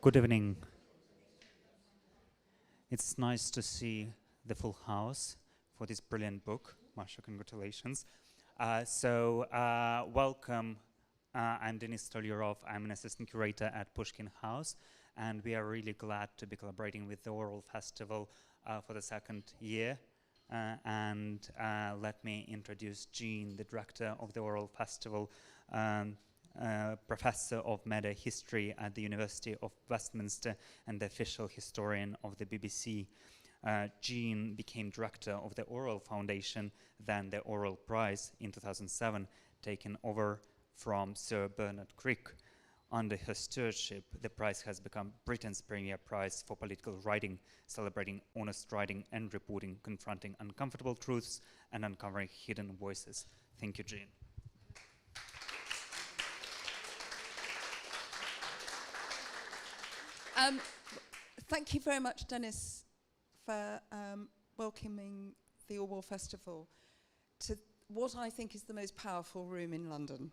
Good evening. It's nice to see the full house for this brilliant book. Masha, congratulations. Welcome. I'm Denis Stolyarov. I'm an assistant curator at Pushkin House, and we are really glad to be collaborating with the Orwell Festival for the second year. Let me introduce Jean, the director of the Orwell Festival, professor of meta history at the University of Westminster and the official historian of the BBC. Jean became director of the Orwell Foundation, then the Orwell Prize in 2007, taken over from Sir Bernard Crick. Under her stewardship, the prize has become Britain's premier prize for political writing, celebrating honest writing and reporting, confronting uncomfortable truths and uncovering hidden voices. Thank you, Jean. Thank you very much, Dennis, for welcoming the Orwell Festival to what I think is the most powerful room in London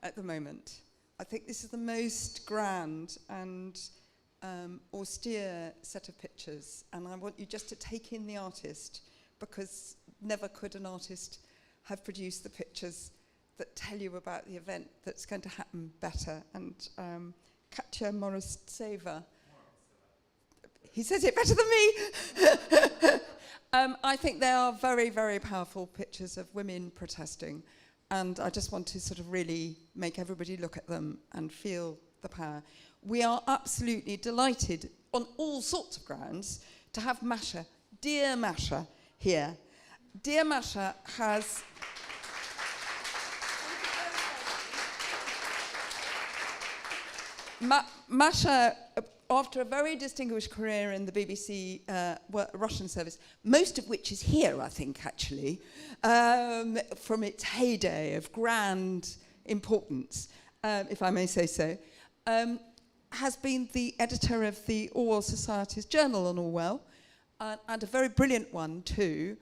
at the moment. I think this is the most grand and austere set of pictures, and I want you just to take in the artist, because never could an artist have produced the pictures that tell you about the event that's going to happen better. And Katya Moroztseva, he says it better than me. I think they are very, very powerful pictures of women protesting. And I just want to sort of really make everybody look at them and feel the power. We are absolutely delighted on all sorts of grounds to have Masha, dear Masha, here. Dear Masha has... Masha, after a very distinguished career in the BBC Russian service, most of which is here, I think, actually, from its heyday of grand importance, if I may say so, has been the editor of the Orwell Society's journal on Orwell, and a very brilliant one, too,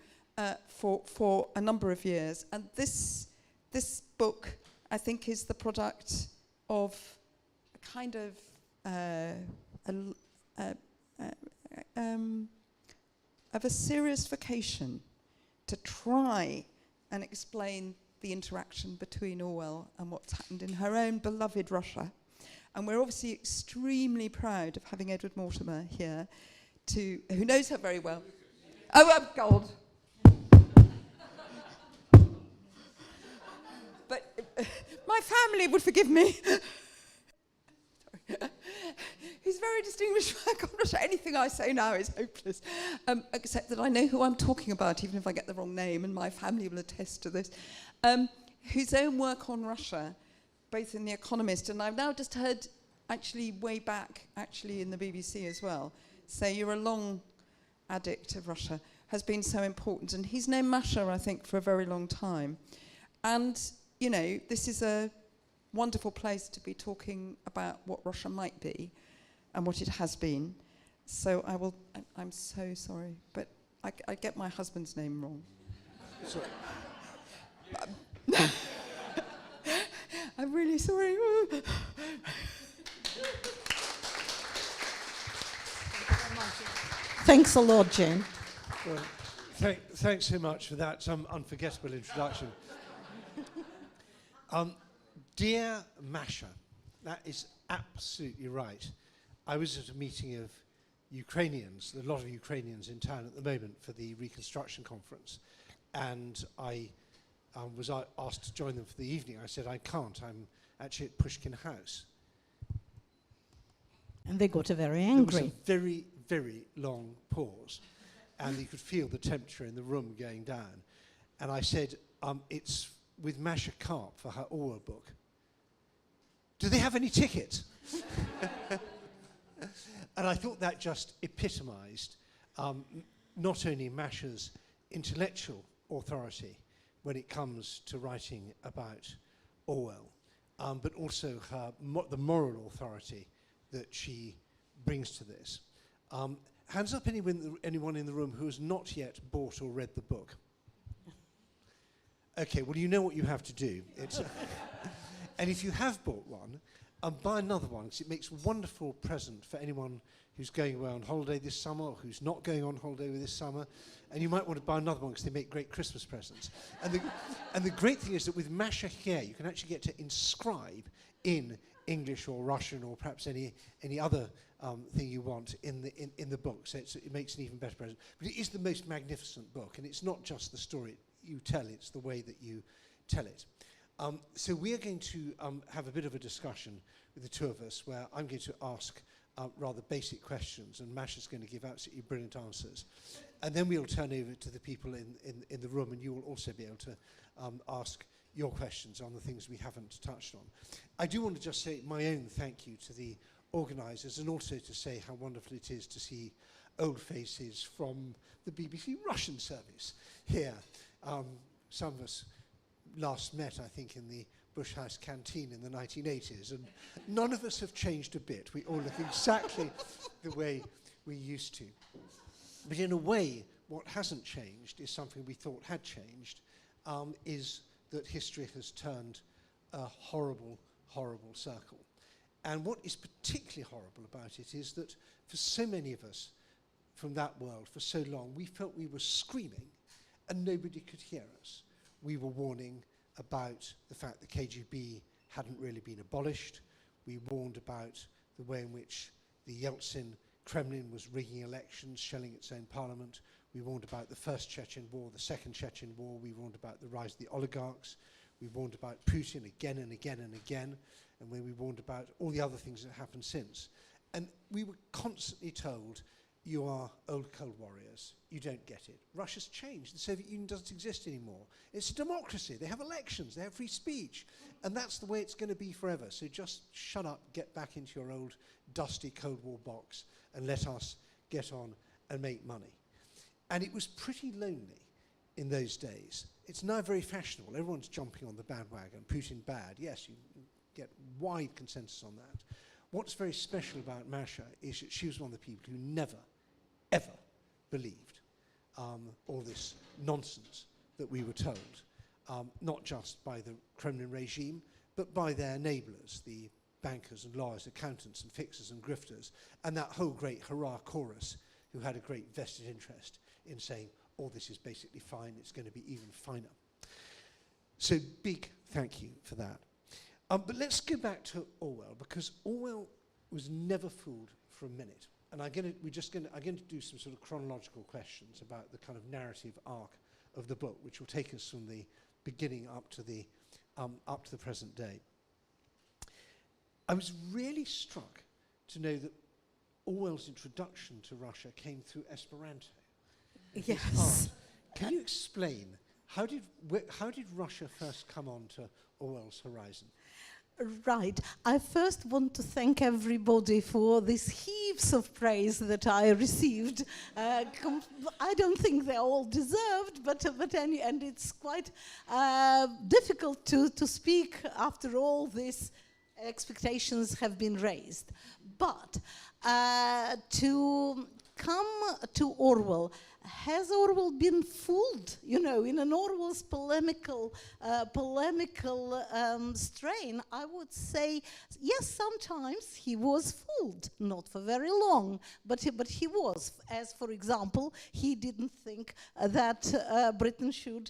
for a number of years. And this book, I think, is the product of kind of a serious vocation to try and explain the interaction between Orwell and what's happened in her own beloved Russia. And we're obviously extremely proud of having Edward Mortimer here, who knows her very well. Oh, God. But my family would forgive me. He's very distinguished. Anything I say now is hopeless, except that I know who I'm talking about, even if I get the wrong name, and my family will attest to this. Whose own work on Russia, both in The Economist, and I've now just heard, actually, way back, actually, in the BBC as well, say you're a long addict of Russia, has been so important. And he's known Masha, I think, for a very long time. And, you know, this is a wonderful place to be talking about what Russia might be and what it has been. So I'm so sorry, but I get my husband's name wrong. Sorry. I'm really sorry. Thanks a lot, Jane. Well, thanks so much for that unforgettable introduction. Dear Masha, that is absolutely right. I was at a meeting of Ukrainians, a lot of Ukrainians in town at the moment for the Reconstruction Conference, and I was asked to join them for the evening. I said, I can't, I'm actually at Pushkin House. And they got very angry. There was a very, very long pause, and you could feel the temperature in the room going down. And I said, it's with Masha Karp for her Orwell book. Do they have any tickets? And I thought that just epitomised not only Masha's intellectual authority when it comes to writing about Orwell, but also the moral authority that she brings to this. Hands up anyone in the room who has not yet bought or read the book. Okay, well, you know what you have to do. And if you have bought one, buy another one, because it makes a wonderful present for anyone who's going away on holiday this summer or who's not going on holiday this summer. And you might want to buy another one because they make great Christmas presents. And the great thing is that with Masha here, you can actually get to inscribe in English or Russian or perhaps any other thing you want in the book. So it makes an even better present. But it is the most magnificent book, and it's not just the story you tell, it's the way that you tell it. So we are going to have a bit of a discussion with the two of us, where I'm going to ask rather basic questions, and Masha's going to give absolutely brilliant answers. And then we'll turn over to the people in the room, and you will also be able to ask your questions on the things we haven't touched on. I do want to just say my own thank you to the organisers, and also to say how wonderful it is to see old faces from the BBC Russian service here. Some of us last met, I think, in the Bush House canteen in the 1980s, and none of us have changed a bit. We all look exactly the way we used to. But in a way, what hasn't changed is something we thought had changed, is that history has turned a horrible, horrible circle. And what is particularly horrible about it is that for so many of us from that world for so long, we felt we were screaming and nobody could hear us. We were warning about the fact that KGB hadn't really been abolished. We warned about the way in which the Yeltsin Kremlin was rigging elections, shelling its own parliament. We warned about the First Chechen War, the Second Chechen War. We warned about the rise of the oligarchs. We warned about Putin again and again and again. And when we warned about all the other things that happened since. And we were constantly told, you are old Cold Warriors. You don't get it. Russia's changed. The Soviet Union doesn't exist anymore. It's a democracy. They have elections. They have free speech. And that's the way it's going to be forever. So just shut up, get back into your old dusty Cold War box, and let us get on and make money. And it was pretty lonely in those days. It's now very fashionable. Everyone's jumping on the bandwagon. Putin bad. Yes, you get wide consensus on that. What's very special about Masha is that she was one of the people who never, ever believed all this nonsense that we were told, not just by the Kremlin regime, but by their enablers, the bankers and lawyers, accountants and fixers and grifters, and that whole great hurrah chorus who had a great vested interest in saying, all this is basically fine, it's going to be even finer. So big thank you for that. But let's go back to Orwell, because Orwell was never fooled for a minute. And I'm going to do some sort of chronological questions about the kind of narrative arc of the book, which will take us from the beginning up to the present day. I was really struck to know that Orwell's introduction to Russia came through Esperanto. Yes. Can you explain, how did Russia first come onto Orwell's horizon? Right. I first want to thank everybody for these heaps of praise that I received. I don't think they're all deserved, but and it's quite difficult to speak after all these expectations have been raised. But to come to Orwell, has Orwell been fooled? You know, in an Orwell's polemical strain, I would say, yes, sometimes he was fooled, not for very long, but he was. As, for example, he didn't think that Britain should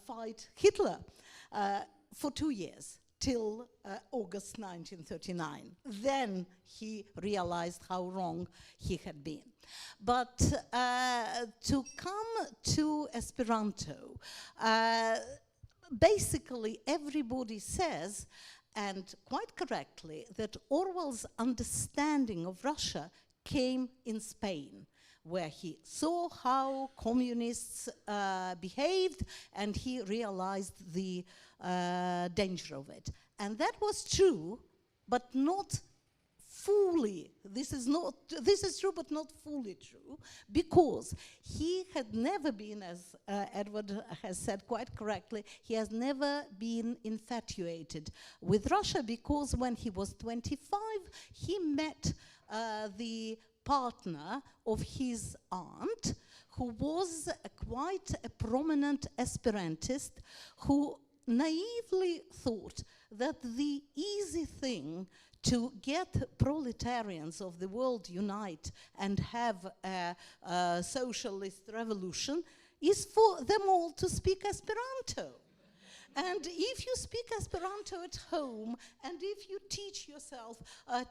fight Hitler for 2 years, till August 1939. Then he realized how wrong he had been. But to come to Esperanto, basically everybody says, and quite correctly, that Orwell's understanding of Russia came in Spain, where he saw how communists behaved, and he realized the danger of it. And that was true, but not fully. This is true, but not fully true, because he had never been, as Edward has said quite correctly, he has never been infatuated with Russia, because when he was 25, he met the partner of his aunt, who was quite a prominent Esperantist, who naively thought that the easy thing to get proletarians of the world unite and have a socialist revolution is for them all to speak Esperanto. And if you speak Esperanto at home, and if you teach yourself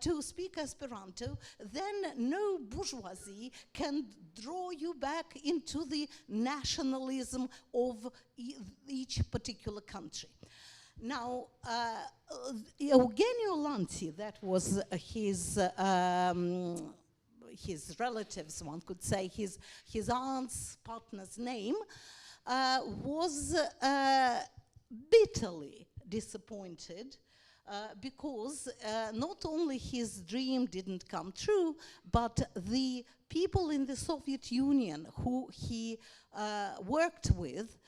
to speak Esperanto, then no bourgeoisie can draw you back into the nationalism of each particular country. Now, Eugenio Lanzi, that was his relatives, one could say, his aunt's partner's name, was bitterly disappointed because not only his dream didn't come true, but the people in the Soviet Union who he worked with,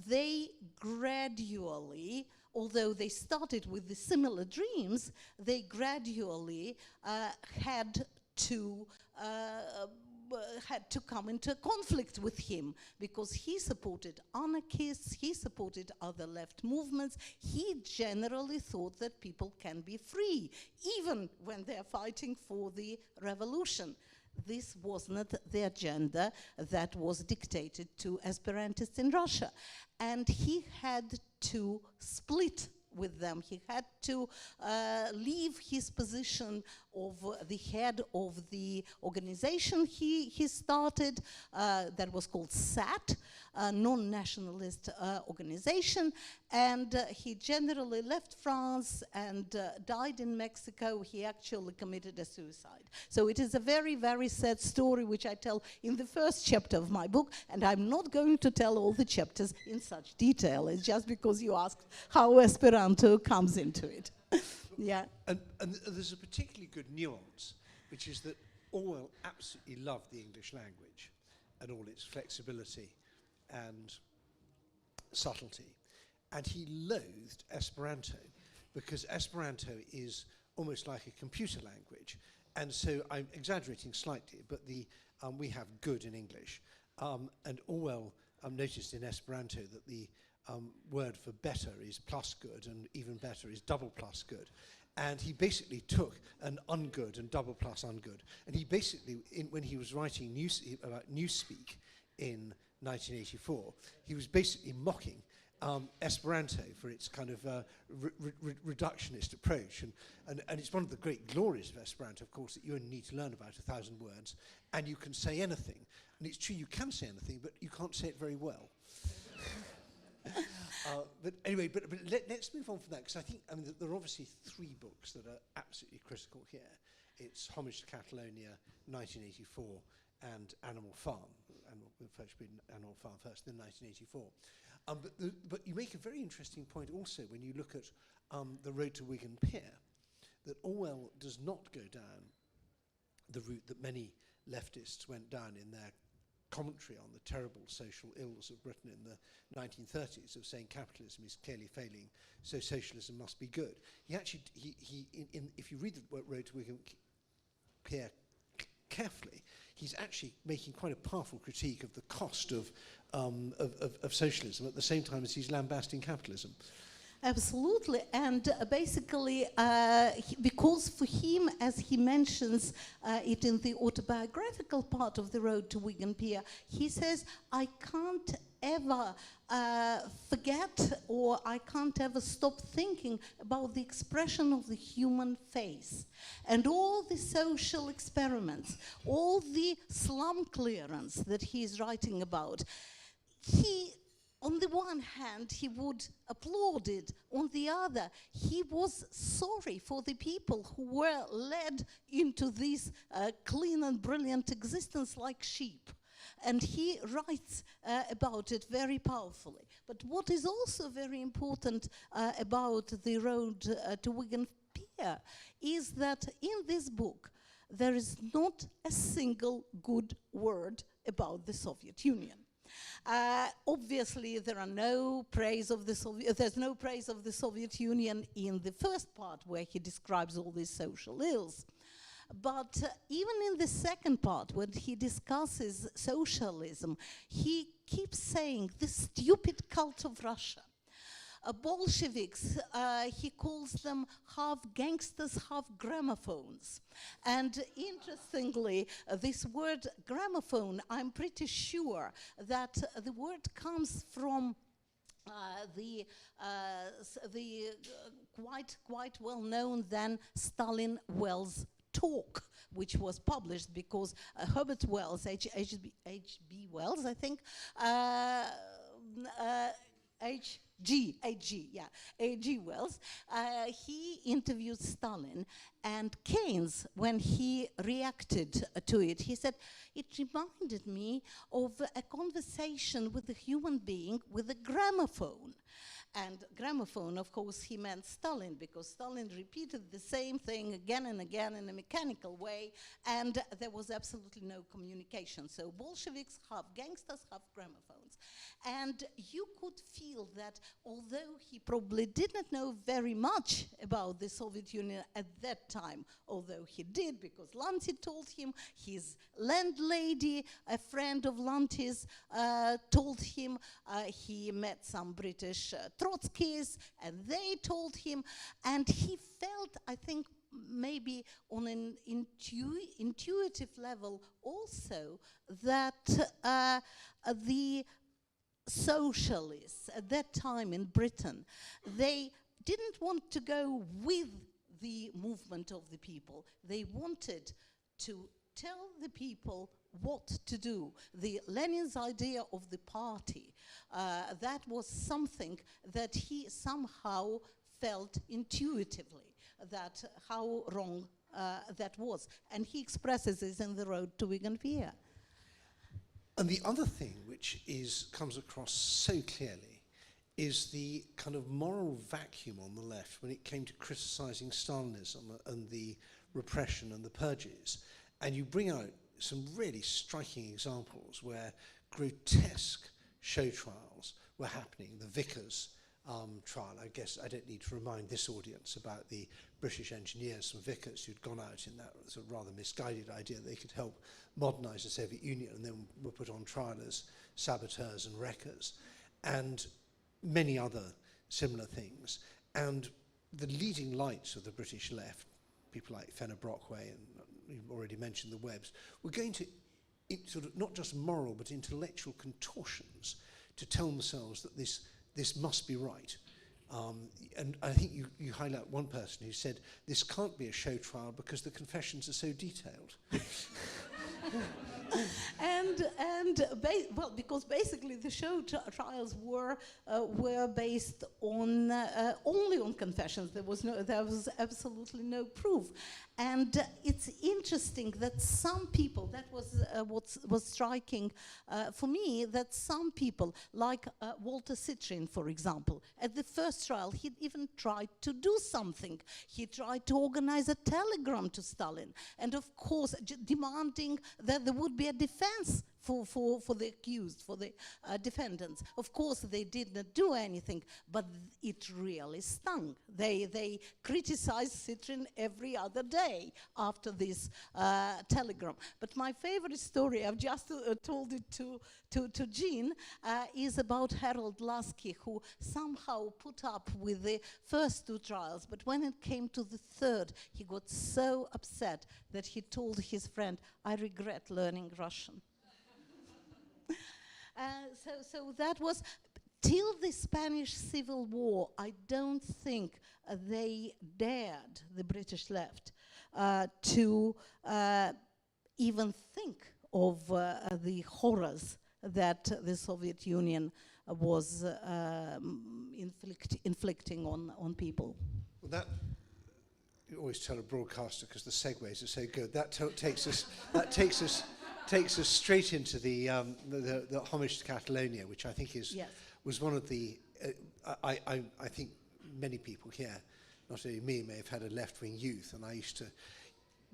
they gradually, although they started with the similar dreams, they gradually had to come into conflict with him, because he supported anarchists, he supported other left movements. He generally thought that people can be free, even when they're fighting for the revolution. This was not the agenda that was dictated to Esperantists in Russia. And he had to split with them. He had to leave his position of the head of the organization he started, that was called SAT, a non-nationalist organization, and he generally left France and died in Mexico. He actually committed a suicide. So it is a very, very sad story, which I tell in the first chapter of my book, and I'm not going to tell all the chapters in such detail. It's just because you asked how Esperanto comes into it. Yeah. And there's a particularly good nuance, which is that Orwell absolutely loved the English language and all its flexibility and subtlety. And he loathed Esperanto, because Esperanto is almost like a computer language. And so I'm exaggerating slightly, but we have good in English. And Orwell noticed in Esperanto that the word for better is plus good, and even better is double plus good. And he basically took an ungood and double plus ungood. And he basically, when he was writing about Newspeak in 1984, he was basically mocking Esperanto for its kind of reductionist approach. And it's one of the great glories of Esperanto, of course, that you only need to learn about 1,000 words, and you can say anything. And it's true, you can say anything, but you can't say it very well. But anyway, let's move on from that, because I think there are obviously three books that are absolutely critical here. It's Homage to Catalonia, 1984, and Animal Farm. Animal Farm first, then 1984. But you make a very interesting point also when you look at The Road to Wigan Pier, that Orwell does not go down the route that many leftists went down in their commentary on the terrible social ills of Britain in the 1930s, of saying capitalism is clearly failing, so socialism must be good. He actually, if you read The Road to Wigan Pier carefully, he's actually making quite a powerful critique of the cost of socialism, at the same time as he's lambasting capitalism. Absolutely, and basically, because for him, as he mentions it in the autobiographical part of The Road to Wigan Pier, he says, I can't ever forget, or I can't ever stop thinking about the expression of the human face and all the social experiments, all the slum clearance that he is writing about. He, on the one hand, he would applaud it. On the other, he was sorry for the people who were led into this clean and brilliant existence like sheep. And he writes about it very powerfully. But what is also very important about The Road to Wigan Pier is that in this book, there is not a single good word about the Soviet Union. Obviously, there's no praise of the Soviet Union in the first part, where he describes all these social ills. But even in the second part, when he discusses socialism, he keeps saying the stupid cult of Russia. Bolsheviks, he calls them half gangsters, half gramophones. And interestingly, this word gramophone, I'm pretty sure that the word comes from the quite well known then Stalin Wells talk, which was published because Herbert Wells, H.B. Wells, I think, H.G. Wells, he interviewed Stalin, and Keynes, when he reacted to it, he said, it reminded me of a conversation with a human being with a gramophone. And gramophone, of course, he meant Stalin, because Stalin repeated the same thing again and again in a mechanical way, and there was absolutely no communication. So Bolsheviks, half gangsters, half gramophones. And you could feel that although he probably didn't know very much about the Soviet Union at that time, although he did, because Lanty told him, his landlady, a friend of Lanty's, told him, he met some British Trotskyists, and they told him, and he felt, I think, maybe on an intuitive level also, that the socialists at that time in Britain, they didn't want to go with the movement of the people. They wanted to tell the people what to do. The Lenin's idea of the party, that was something that he somehow felt intuitively, that how wrong that was. And he expresses this in The Road to Wigan Pier. And the other thing which comes across so clearly is the kind of moral vacuum on the left when it came to criticizing Stalinism and the repression and the purges. And you bring out some really striking examples where grotesque show trials were happening. The Vickers trial, I guess I don't need to remind this audience about the British engineers from Vickers who'd gone out in that sort of rather misguided idea that they could help modernize the Soviet Union, and then were put on trial as saboteurs and wreckers, and many other similar things. And the leading lights of the British left, people like Fenner Brockway, and you've already mentioned the Webbs, were going to sort of not just moral but intellectual contortions to tell themselves that this must be right. And I think you highlight one person who said, this can't be a show trial because the confessions are so detailed. Well, because basically the show trials were based on only on confessions. There was absolutely no proof. And it's interesting that some people, that was what was striking for me, that some people, like Walter Citrin, for example, at the first trial, he even tried to do something. He tried to organize a telegram to Stalin, and of course, demanding that there would be a defense for the accused, for the defendants. Of course, they did not do anything, but it really stung. They criticized Citrin every other day after this telegram. But my favorite story, I've just told it to Jean, is about Harold Lasky, who somehow put up with the first two trials, but when it came to the third, he got so upset that he told his friend, I regret learning Russian. So that was, till the Spanish Civil War, I don't think they dared, the British left, to even think of the horrors that the Soviet Union was inflicting on people. Well, that, you always tell a broadcaster because the segues are so good. That takes us straight into the homage to Catalonia, which I think was one of the I think many people here, not only me, may have had a left-wing youth, and I used to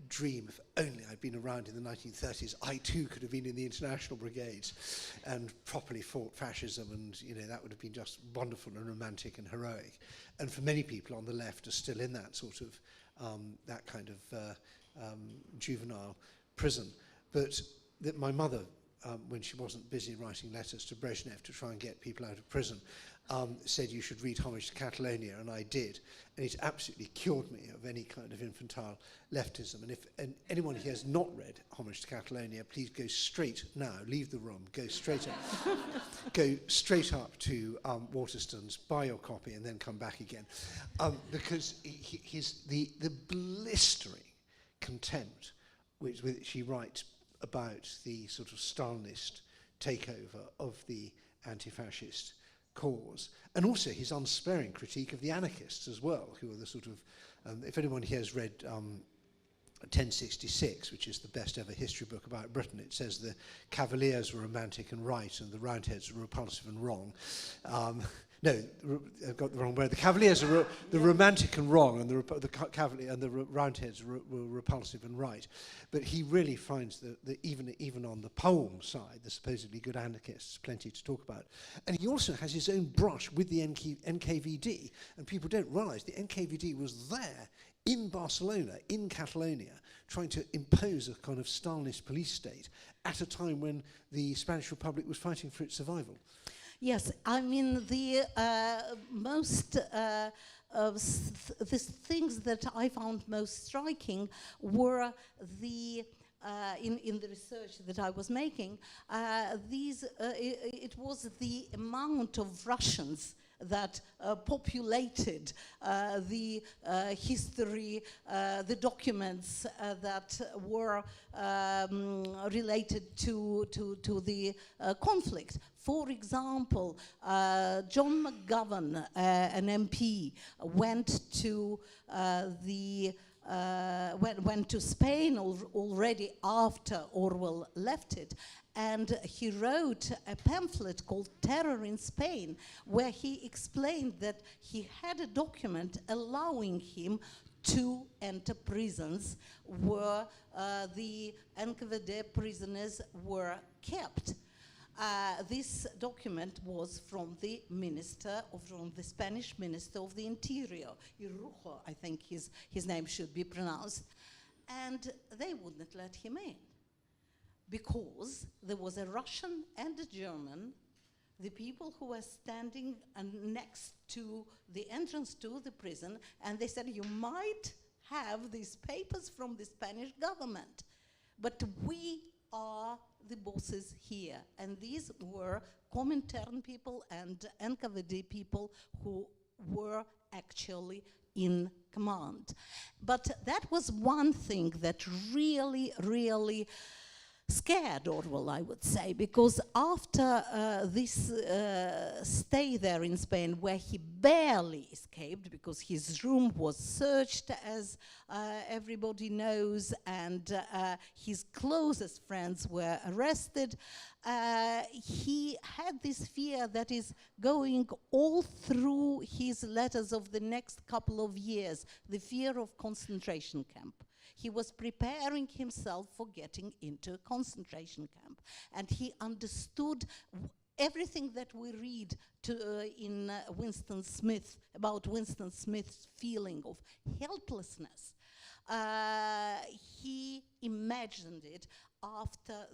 dream if only I'd been around in the 1930s, I too could have been in the international brigades and properly fought fascism, and that would have been just wonderful and romantic and heroic. And for many people on the left are still in that sort of that kind of juvenile prison. But that my mother, when she wasn't busy writing letters to Brezhnev to try and get people out of prison, said you should read Homage to Catalonia, and I did. And it absolutely cured me of any kind of infantile leftism. And anyone who has not read Homage to Catalonia, please go straight now, leave the room, go straight up, go straight up to Waterstone's, buy your copy, and then come back again. Because the blistering contempt which he writes about the sort of Stalinist takeover of the anti-fascist cause, and also his unsparing critique of the anarchists as well, who are the sort of, if anyone here has read 1066, which is the best ever history book about Britain, it says the Cavaliers were romantic and right, and the Roundheads were repulsive and wrong. No, I've got the wrong word. The Cavaliers are the romantic and wrong, and the Cavalier and the Roundheads were repulsive and right. But he really finds that even on the poem side, the supposedly good anarchists, plenty to talk about. And he also has his own brush with the NKVD, and people don't realise the NKVD was there in Barcelona, in Catalonia, trying to impose a kind of Stalinist police state at a time when the Spanish Republic was fighting for its survival. Yes, I mean, the things that I found most striking were the in the research that I was making. It was the amount of Russians that populated the history, the documents that were related to the conflict. For example, John McGovern, an MP, went to went to Spain already after Orwell left it, and he wrote a pamphlet called Terror in Spain, where he explained that he had a document allowing him to enter prisons where the NKVD prisoners were kept. This document was from the Spanish Minister of the Interior, Irujo, I think his name should be pronounced, and they wouldn't let him in because there was a Russian and a German, the people who were standing next to the entrance to the prison, and they said, you might have these papers from the Spanish government, but we are the bosses here. And these were Comintern people and NKVD people who were actually in command. But that was one thing that really, really scared Orwell, I would say, because after this stay there in Spain, where he barely escaped because his room was searched, as everybody knows, and his closest friends were arrested, he had this fear that is going all through his letters of the next couple of years, the fear of concentration camp. He was preparing himself for getting into a concentration camp. And he understood everything that we read in Winston Smith, about Winston Smith's feeling of helplessness. He imagined it after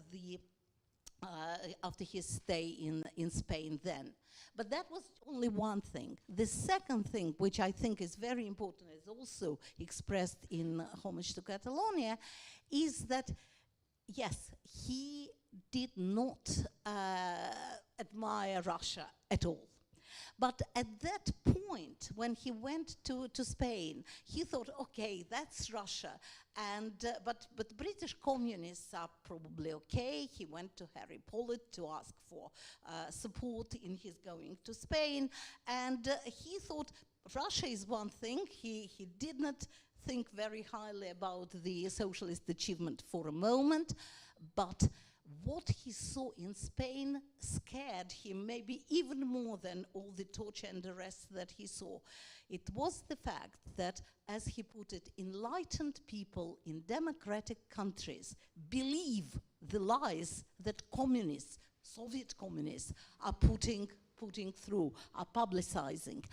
his stay in Spain then. But that was only one thing. The second thing, which I think is very important, is also expressed in Homage to Catalonia, is that, yes, he did not admire Russia at all. But at that point, when he went to Spain, he thought, okay, that's Russia, and but British communists are probably okay. He went to Harry Pollitt to ask for support in his going to Spain, and he thought Russia is one thing. He did not think very highly about the socialist achievement for a moment, but what he saw in Spain scared him maybe even more than all the torture and arrests that he saw. It was the fact that, as he put it, enlightened people in democratic countries believe the lies that communists, Soviet communists, are putting putting through, are publicizing.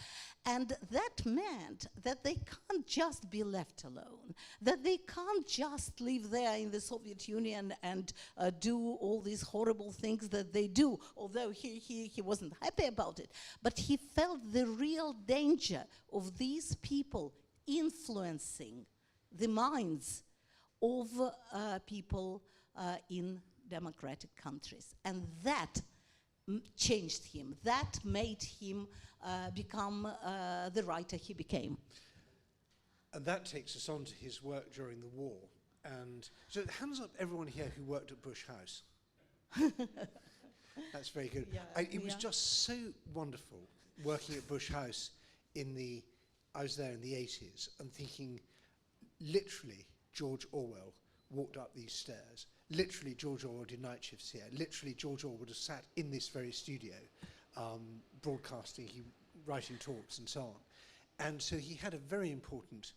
And that meant that they can't just be left alone, that they can't just live there in the Soviet Union and do all these horrible things that they do, although he wasn't happy about it. But he felt the real danger of these people influencing the minds of people in democratic countries. And that changed him. That made him become the writer he became. And that takes us on to his work during the war. And so hands up everyone here who worked at Bush House. That's very good. Yeah, It was just so wonderful working at Bush House I was there in the 80s and thinking, literally, George Orwell walked up these stairs. Literally, George Orwell did night shifts here. Literally, George Orwell would have sat in this very studio, broadcasting, writing talks and so on. And so he had a very important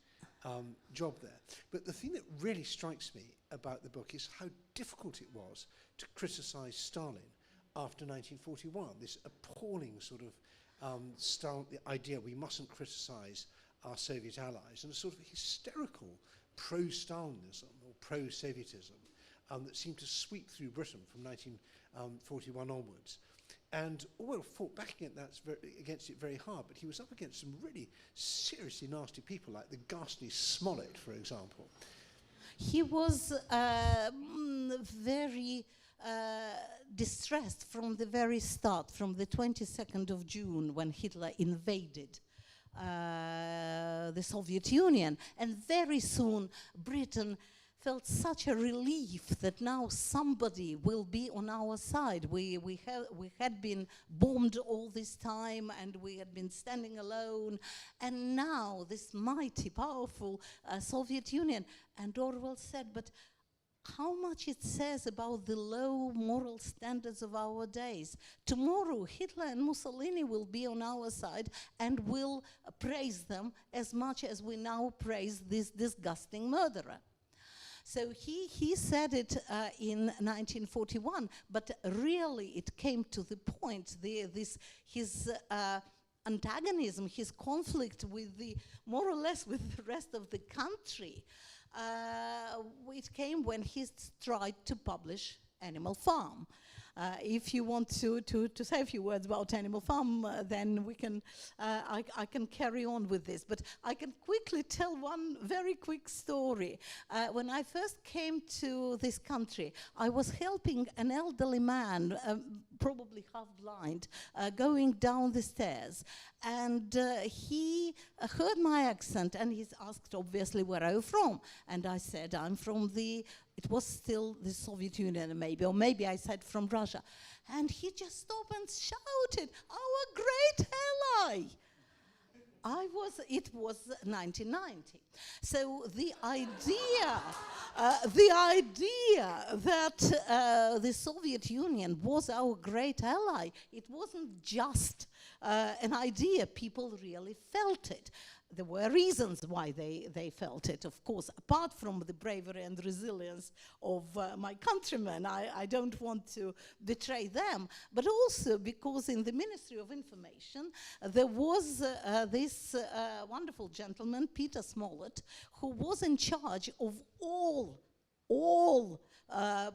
job there. But the thing that really strikes me about the book is how difficult it was to criticize Stalin after 1941, this appalling sort of the idea we mustn't criticize our Soviet allies, and a sort of hysterical pro-Stalinism or pro-Sovietism that seemed to sweep through Britain from 1941 onwards. And Orwell fought back against it very hard, but he was up against some really seriously nasty people, like the ghastly Smollett, for example. He was very distressed from the very start, from the 22nd of June, when Hitler invaded the Soviet Union. And very soon, Britain felt such a relief that now somebody will be on our side. We had been bombed all this time, and we had been standing alone. And now this mighty, powerful Soviet Union. And Orwell said, but how much it says about the low moral standards of our days. Tomorrow, Hitler and Mussolini will be on our side and will praise them as much as we now praise this disgusting murderer. So he said it in 1941, but really it came to the point, his antagonism, his conflict with more or less with the rest of the country, it came when he tried to publish Animal Farm. If you want to say a few words about Animal Farm, then we can. I can carry on with this, but I can quickly tell one very quick story. When I first came to this country, I was helping an elderly man, probably half blind, going down the stairs, and he heard my accent, and he asked, obviously, where are you from? And I said, I'm from it was still the Soviet Union, maybe, or maybe I said from Russia. And he just stopped and shouted, our great ally. It was 1990. So the idea that the Soviet Union was our great ally, it wasn't just an idea, people really felt it. There were reasons why they felt it, of course, apart from the bravery and resilience of my countrymen. I don't want to betray them, but also because in the Ministry of Information there was this wonderful gentleman, Peter Smollett, who was in charge of all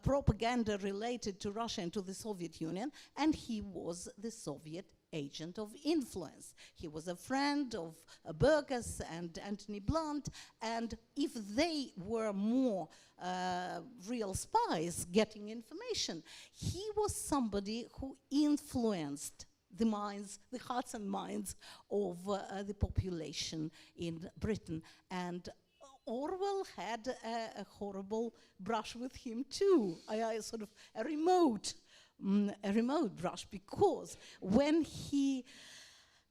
propaganda related to Russia and to the Soviet Union, and he was the Soviet agent of influence. He was a friend of Burgess and Anthony Blunt, and if they were more real spies getting information, he was somebody who influenced the minds, the hearts and minds of the population in Britain. And Orwell had a horrible brush with him too, sort of a remote brush, because when he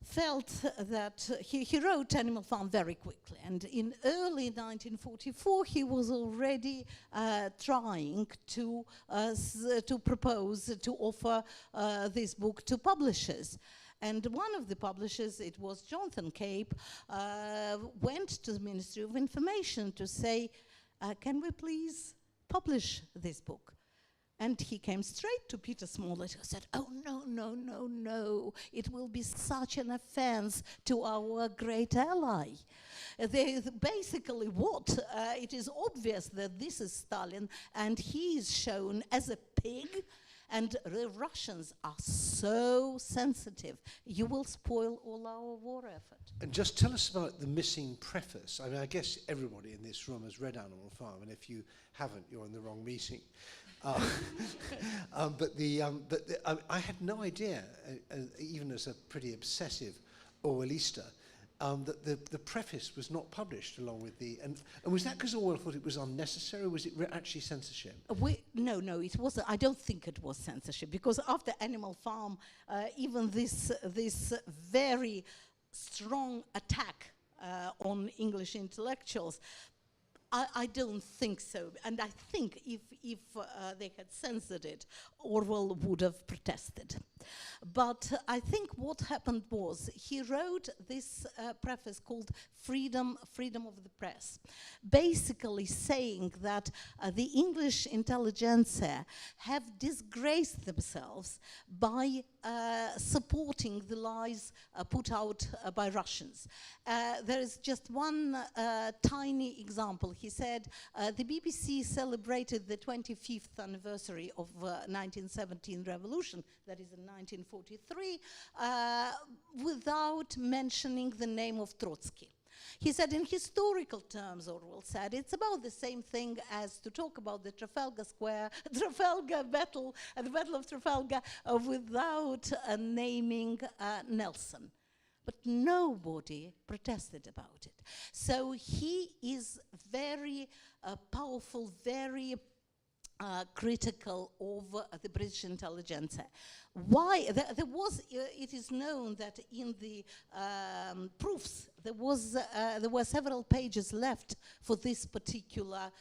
felt that he wrote Animal Farm very quickly, and in early 1944 he was already trying to propose, to offer this book to publishers. And one of the publishers, it was Jonathan Cape, went to the Ministry of Information to say, can we please publish this book? And he came straight to Peter Smollett and said, oh, no, no, no, no. It will be such an offense to our great ally. Basically, it is obvious that this is Stalin, and he is shown as a pig, and the Russians are so sensitive. You will spoil all our war effort. And just tell us about the missing preface. I mean, I guess everybody in this room has read Animal Farm, and if you haven't, you're in the wrong meeting. I had no idea, even as a pretty obsessive Orwellista, that the preface was not published along with the... And was that because Orwell thought it was unnecessary, or was it actually censorship? No, it wasn't. I don't think it was censorship, because after Animal Farm, even this very strong attack on English intellectuals, I don't think so. And I think if they had censored it, Orwell would have protested. But I think what happened was he wrote this preface called Freedom of the Press, basically saying that the English intelligentsia have disgraced themselves by supporting the lies put out by Russians. There is just one tiny example. He said the BBC celebrated the 25th anniversary of 1917 revolution, that is in 1943, without mentioning the name of Trotsky. He said, in historical terms, Orwell said, it's about the same thing as to talk about the Trafalgar battle, the Battle of Trafalgar, without naming Nelson. But nobody protested about it. So he is very powerful, very critical of the British intelligentsia. Why? It is known that in the proofs there were several pages left for this particular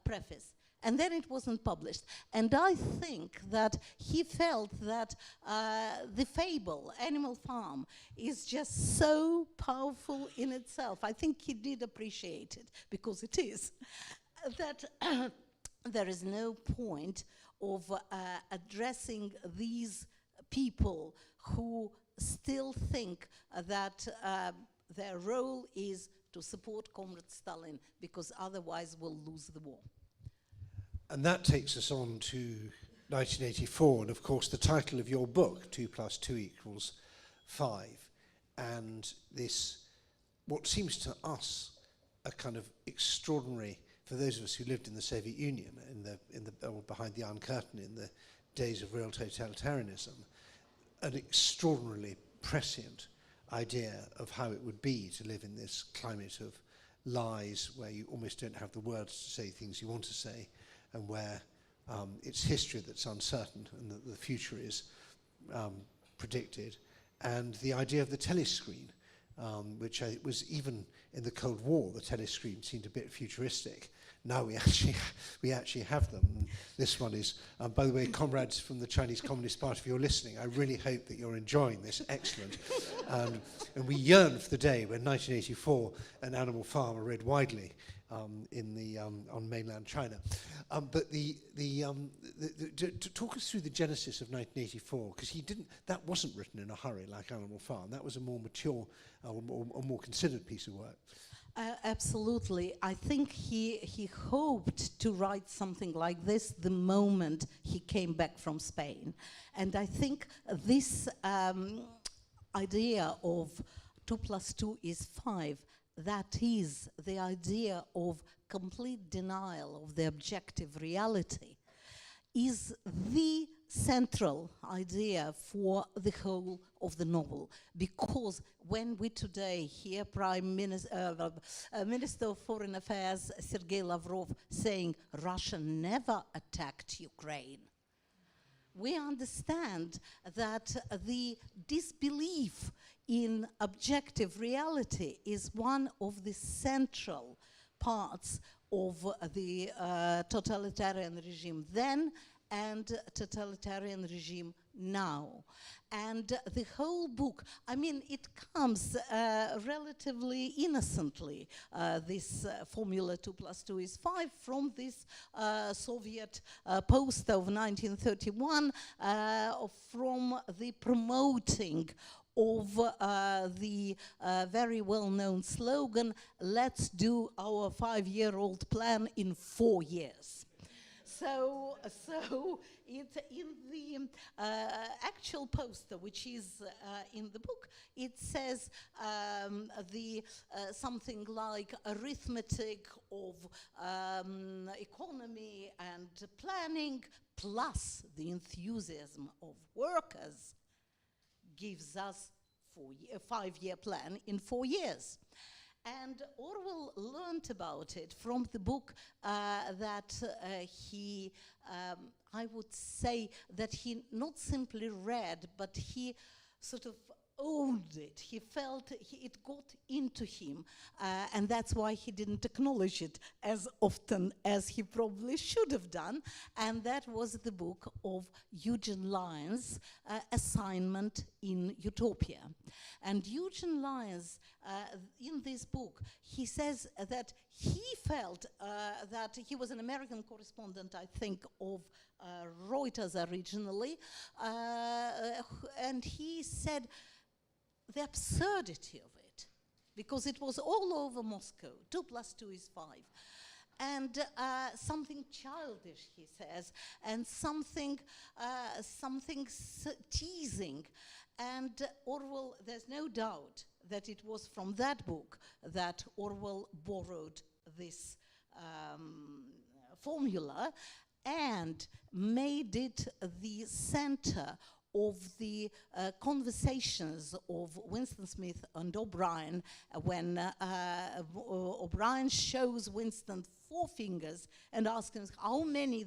preface. And then it wasn't published. And I think that he felt that the fable, Animal Farm, is just so powerful in itself. I think he did appreciate it, because it is, that there is no point of addressing these people who still think that their role is to support Comrade Stalin, because otherwise we'll lose the war. And that takes us on to 1984, and of course the title of your book, 2 + 2 = 5, and this, what seems to us a kind of extraordinary, for those of us who lived in the Soviet Union, or behind the Iron Curtain in the days of real totalitarianism, an extraordinarily prescient idea of how it would be to live in this climate of lies, where you almost don't have the words to say things you want to say, and where it's history that's uncertain and that the future is predicted. And the idea of the telescreen, which was even in the Cold War, the telescreen seemed a bit futuristic. Now we actually have them. And this one is, by the way, comrades from the Chinese Communist Party, if you're listening, I really hope that you're enjoying this. Excellent. And we yearn for the day when 1984 and Animal Farm are read widely on mainland China. But to talk us through the genesis of 1984, because that wasn't written in a hurry like Animal Farm. That was a more mature, or more considered piece of work. Absolutely. I think he hoped to write something like this the moment he came back from Spain. And I think this idea of 2 + 2 = 5, that is the idea of complete denial of the objective reality, is the central idea for the whole of the novel. Because when we today hear Minister of Foreign Affairs Sergei Lavrov saying Russia never attacked Ukraine, we understand that the disbelief in objective reality is one of the central parts of the totalitarian regime then and totalitarian regime now. And the whole book, I mean, it comes relatively innocently, this formula 2 + 2 = 5, from this Soviet poster of 1931, from the promoting of the very well-known slogan, "Let's do our 5-year-old plan in 4 years." So it's in the actual poster, which is in the book, it says something like arithmetic of economy and planning plus the enthusiasm of workers gives us a 5-year plan in 4 years. And Orwell learned about it from the book that he, I would say that he not simply read, but he sort of owned it. He felt it got into him, and that's why he didn't acknowledge it as often as he probably should have done. And that was the book of Eugene Lyon's Assignment in Utopia. And Eugene Lyons, in this book, he says that he felt that he was an American correspondent, I think, of Reuters originally, and he said the absurdity of it, because it was all over Moscow. 2 + 2 = 5. And something childish, he says, and something teasing. And Orwell, there's no doubt that it was from that book that Orwell borrowed this formula and made it the center of the conversations of Winston Smith and O'Brien, when O'Brien shows Winston 4 fingers and asks him how many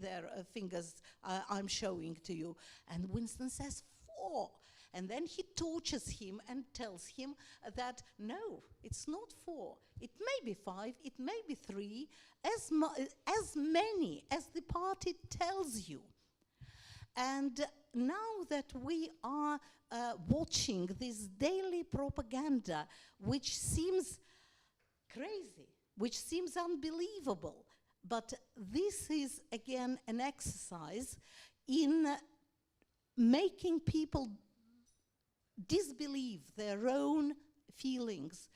fingers I'm showing to you. And Winston says 4. And then he tortures him and tells him that no, it's not 4. It may be 5, it may be 3, as many as the party tells you. And now that we are watching this daily propaganda, which seems crazy, which seems unbelievable, but this is again an exercise in making people disbelieve their own feelings,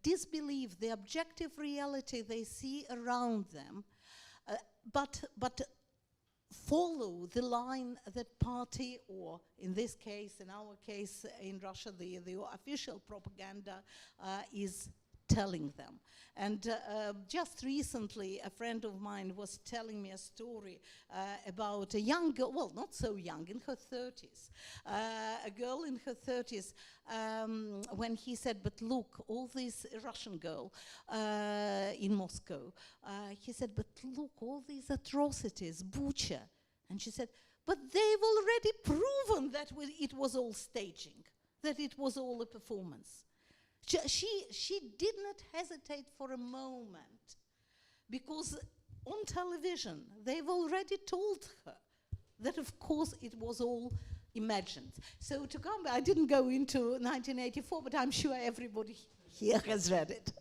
disbelieve the objective reality they see around them, but follow the line that party, or in this case, in our case, in Russia, the official propaganda is telling them. And just recently, a friend of mine was telling me a story about a young girl, well, not so young, in her 30s, a girl in her 30s, when he said, but look, all this Russian girl in Moscow, he said, but look, all these atrocities, Bucha. And she said, but they've already proven that it was all staging, that it was all a performance. She did not hesitate for a moment, because on television they've already told her that of course it was all imagined. So to come back, I didn't go into 1984, but I'm sure everybody here has read it.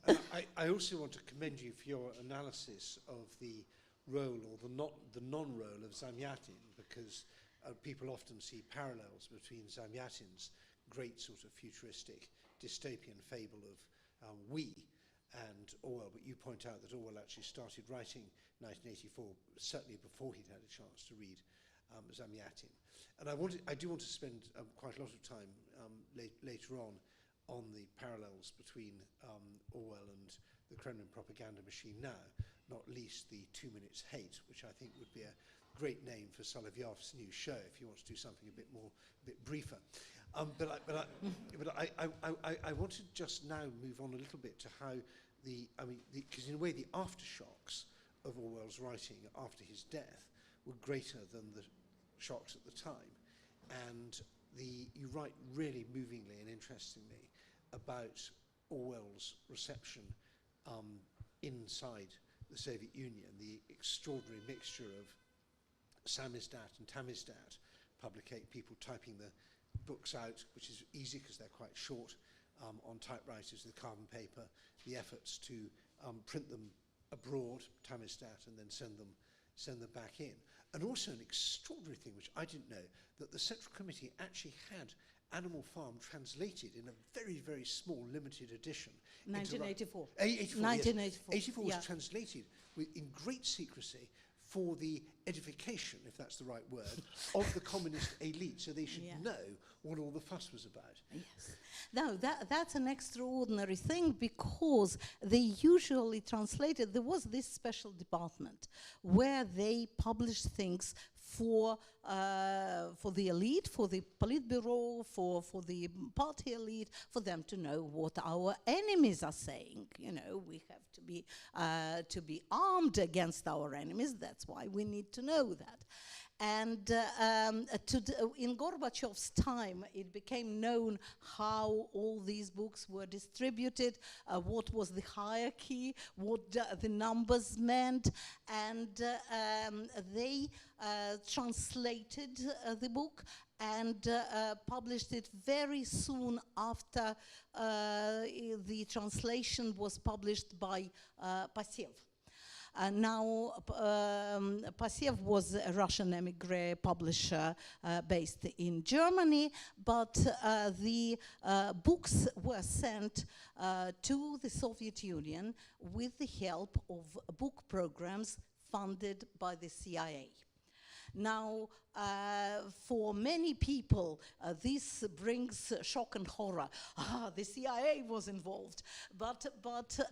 I also want to commend you for your analysis of the role, or the non-role of Zamyatin, because people often see parallels between Zamyatin's great sort of futuristic dystopian fable of we and Orwell, but you point out that Orwell actually started writing 1984, certainly before he'd had a chance to read Zamyatin. And I do want to spend quite a lot of time later on the parallels between Orwell and the Kremlin propaganda machine now, not least the 2 Minutes Hate, which I think would be a great name for Solovyov's new show if you want to do something a bit briefer. But I want to just now move on a little bit to how because in a way the aftershocks of Orwell's writing after his death were greater than the shocks at the time. And you write really movingly and interestingly about Orwell's reception inside the Soviet Union, the extraordinary mixture of samizdat and tamizdat, publicate, people typing the books out, which is easy because they're quite short, on typewriters with carbon paper, the efforts to print them abroad, tamizdat, and then send them back in. And also an extraordinary thing, which I didn't know, that the Central Committee actually had Animal Farm translated in a very, very small, limited edition. 1984. 1984, yes. 1984 was yeah. translated in great secrecy for the edification, if that's the right word, of the communist elite, so they should know what all the fuss was about. Yes. Now, that's an extraordinary thing, because they usually translated, there was this special department where they published things for the elite, for the Politburo, for the party elite, for them to know what our enemies are saying. You know, we have to be armed against our enemies. That's why we need to know that. And in Gorbachev's time, it became known how all these books were distributed, what was the hierarchy, what the numbers meant, and they translated the book and published it very soon after the translation was published by Passev. Now, Passev was a Russian emigre publisher based in Germany, but the books were sent to the Soviet Union with the help of book programs funded by the CIA. Now, for many people, this brings shock and horror. The CIA was involved. But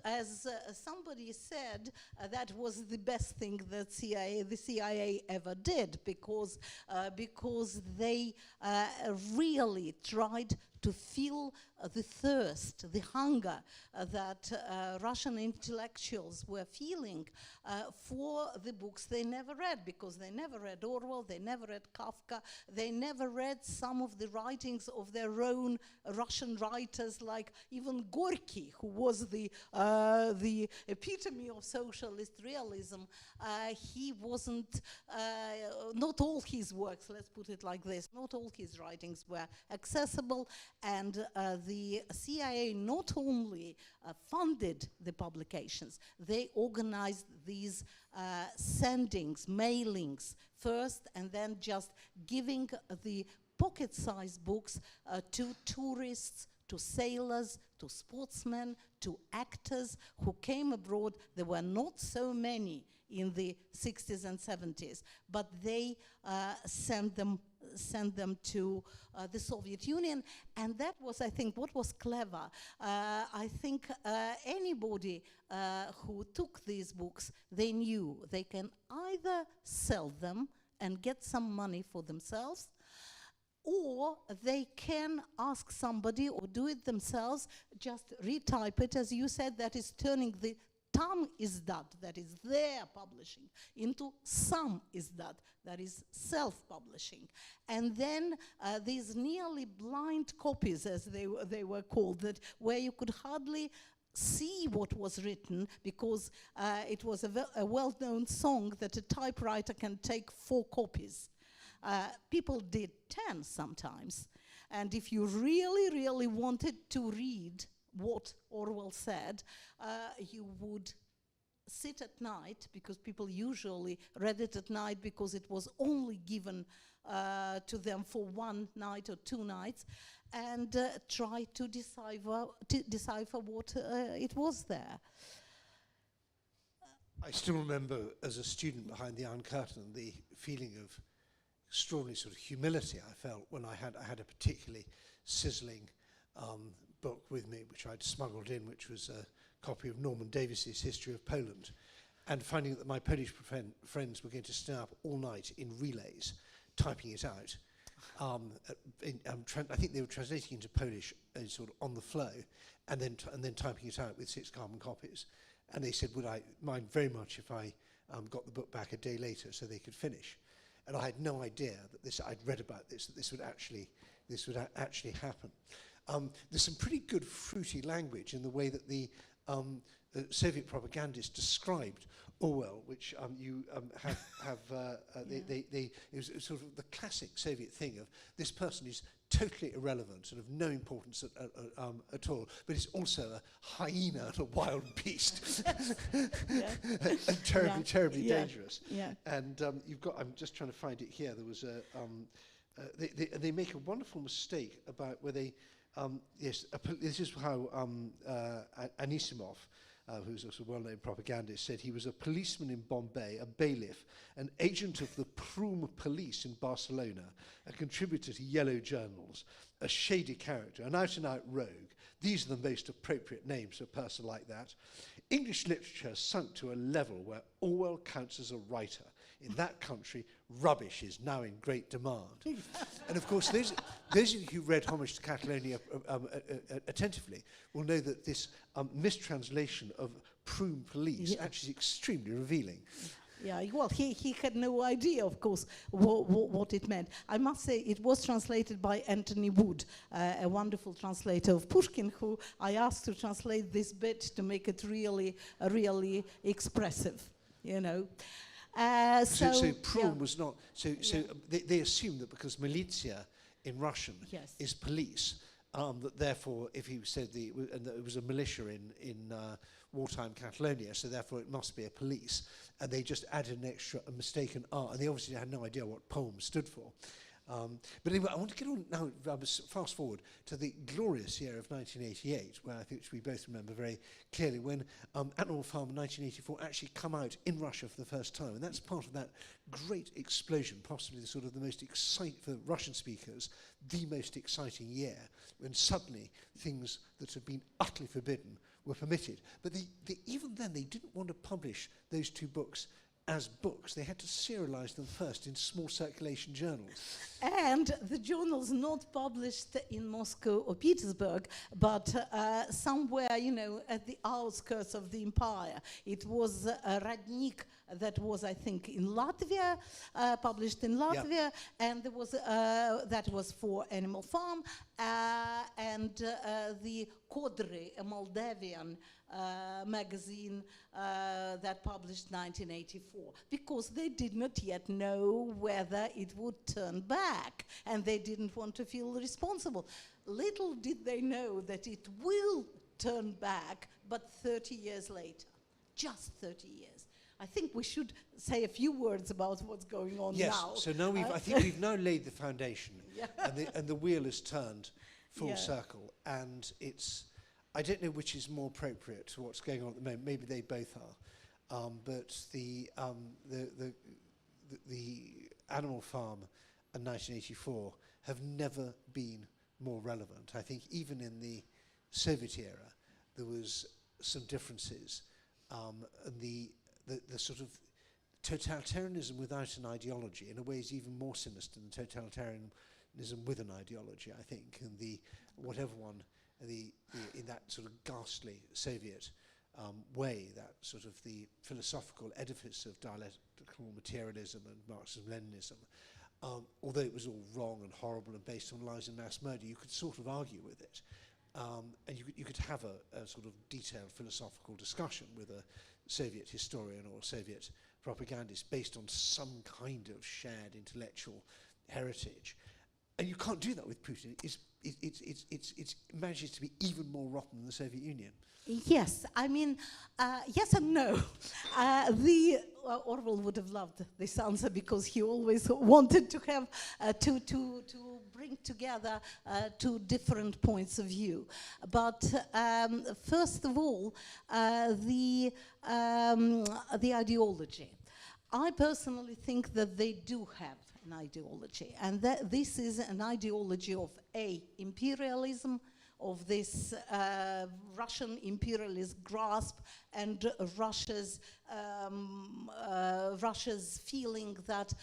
as somebody said, that was the best thing that the CIA ever did, because they really tried to feel the thirst, the hunger that Russian intellectuals were feeling for the books they never read, because they never read Orwell, they never read Kafka, they never read some of the writings of their own Russian writers, like even Gorky, who was the epitome of socialist realism. He wasn't, not all his works, let's put it like this, not all his writings were accessible, and the CIA not only funded the publications, they organized these sendings, mailings first, and then just giving the pocket-sized books to tourists, to sailors, to sportsmen, to actors who came abroad. There were not so many in the 60s and 70s, but they sent them to the Soviet Union, and that was, I think, what was clever. I think anybody who took these books, they knew they can either sell them and get some money for themselves, or they can ask somebody or do it themselves, just retype it, as you said, that is turning the tam izdat, that is their publishing, into sam izdat, that is self-publishing. And then these nearly blind copies, as they were called, that where you could hardly see what was written, because it was a well-known song that a typewriter can take 4 copies. People did 10 sometimes. And if you really, really wanted to read what Orwell said, you would sit at night, because people usually read it at night because it was only given to them for 1 night or 2 nights, and try to decipher what it was there. I still remember, as a student behind the Iron Curtain, the feeling of extraordinary sort of humility I felt when I had a particularly sizzling book with me, which I'd smuggled in, which was a copy of Norman Davies's History of Poland, and finding that my Polish friends were going to stay up all night in relays, typing it out. I think they were translating into Polish sort of on the flow, and then typing it out with 6 carbon copies. And they said, would I mind very much if I got the book back a day later so they could finish? And I had no idea that I'd read about this, that this would actually happen. There's some pretty good fruity language in the way that the Soviet propagandists described Orwell, which you have it was sort of the classic Soviet thing of this person is totally irrelevant and of no importance at all, but it's also a hyena and a wild beast, and terribly dangerous. Yeah. And you've got, I'm just trying to find it here. There was a they make a wonderful mistake about where they this is how Anisimov, who's a well-known propagandist, said he was a policeman in Bombay, a bailiff, an agent of the Prüm police in Barcelona, a contributor to yellow journals, a shady character, an out-and-out rogue. These are the most appropriate names for a person like that. English literature has sunk to a level where Orwell counts as a writer. In that country, rubbish is now in great demand. And of course, those of you who read Homage to Catalonia attentively will know that this mistranslation of Prüm police actually is extremely revealing. Yeah, well, he had no idea, of course, what it meant. I must say, it was translated by Anthony Wood, a wonderful translator of Pushkin, who I asked to translate this bit to make it really expressive, you know. So Prüm was not. They assumed that because militia in Russian is police, that therefore, if he said and that it was a militia in wartime Catalonia, so therefore it must be a police, and they just added an extra mistaken R, and they obviously had no idea what poem stood for. But anyway, I want to get on now, fast forward to the glorious year of 1988, where I think we both remember very clearly when Animal Farm 1984 actually come out in Russia for the first time. And that's part of that great explosion, possibly the sort of the most exciting, for Russian speakers, the most exciting year, when suddenly things that had been utterly forbidden were permitted. But even then, they didn't want to publish those two books as books. They had to serialize them first in small circulation journals. And the journals not published in Moscow or Petersburg, but somewhere, you know, at the outskirts of the empire. It was Radnik that was, I think, in Latvia, published in Latvia, and there was that was for Animal Farm, and the Kodry, a Moldavian magazine that published 1984, because they did not yet know whether it would turn back, and they didn't want to feel responsible. Little did they know that it will turn back, but 30 years later, just 30 years. I think we should say a few words about what's going on now. Yes, so now I think we've now laid the foundation, and the wheel has turned full circle, and it's, I don't know which is more appropriate to what's going on at the moment. Maybe they both are, but the Animal Farm and 1984 have never been more relevant. I think even in the Soviet era, there was some differences, and the sort of totalitarianism without an ideology, in a way, is even more sinister than totalitarianism with an ideology, I think, and in that sort of ghastly Soviet way, that sort of the philosophical edifice of dialectical materialism and Marxism-Leninism, although it was all wrong and horrible and based on lies and mass murder, you could sort of argue with it. And you could have a sort of detailed philosophical discussion with a Soviet historian or Soviet propagandist based on some kind of shared intellectual heritage. And you can't do that with Putin. It manages to be even more rotten than the Soviet Union. Yes, I mean, yes and no. Orwell would have loved this answer because he always wanted to have to bring together two different points of view. But first of all, the ideology. I personally think that they do have an ideology, and that this is an ideology of imperialism, of this Russian imperialist grasp, and Russia's feeling that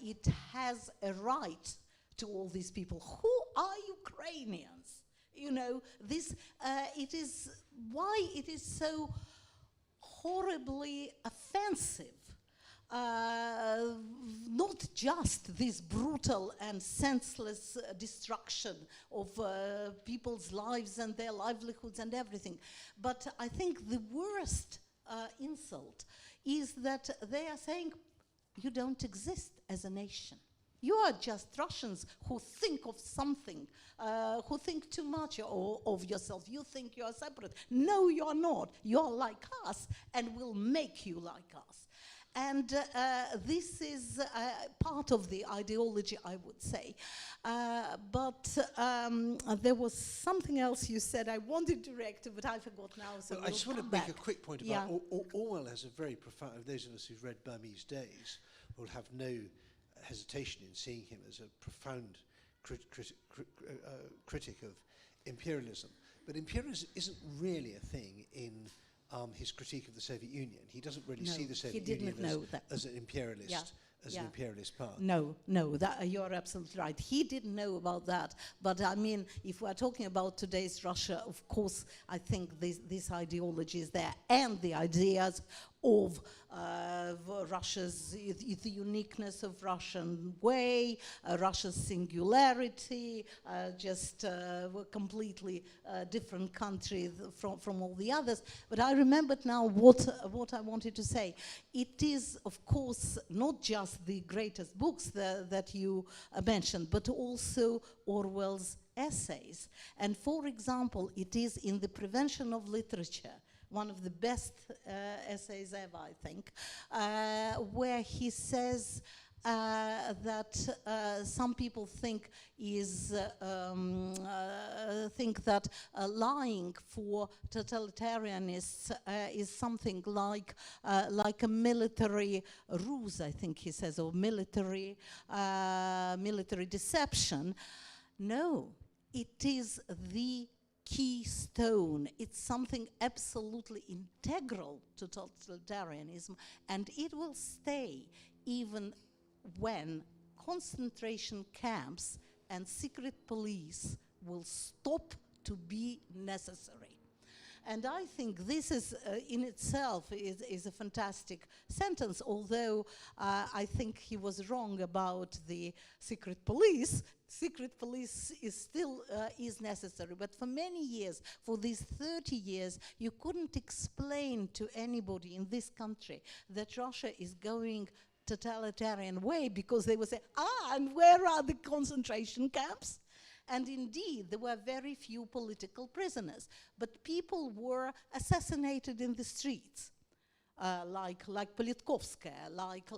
it has a right to all these people. Who are Ukrainians? You know, this it is why it is so horribly offensive. Not just this brutal and senseless destruction of people's lives and their livelihoods and everything, but I think the worst insult is that they are saying, you don't exist as a nation. You are just Russians who think of something, who think too much of yourself. You think you are separate. No, you are not. You are like us, and we'll make you like us. And this is part of the ideology, I would say. But there was something else you said I wanted to react to, but I forgot now. So I just want to make a quick point about Orwell has a very profound, those of us who've read Burmese Days will have no hesitation in seeing him as a profound critic of imperialism. But imperialism isn't really a thing in his critique of the Soviet Union. He doesn't really see the Soviet Union as an imperialist. An imperialist power. No, you're absolutely right. He didn't know about that. But I mean, if we're talking about today's Russia, of course, I think this ideology is there, and the ideas of Russia's, the uniqueness of Russian way, Russia's singularity, just a completely different country from all the others. But I remembered now what I wanted to say. It is, of course, not just the greatest books that you mentioned, but also Orwell's essays. And for example, it is in The Prevention of Literature, one of the best essays ever, I think, where he says that some people think that lying for totalitarianists is something like a military ruse, I think he says, or military deception. No, it is the keystone. It's something absolutely integral to totalitarianism, and it will stay even when concentration camps and secret police will stop to be necessary. And I think this is, in itself, is a fantastic sentence, although I think he was wrong about the secret police. Secret police is still is necessary, but for many years, for these 30 years, you couldn't explain to anybody in this country that Russia is going totalitarian way, because they would say, and where are the concentration camps? And indeed, there were very few political prisoners, but people were assassinated in the streets. Like Politkovskaya, like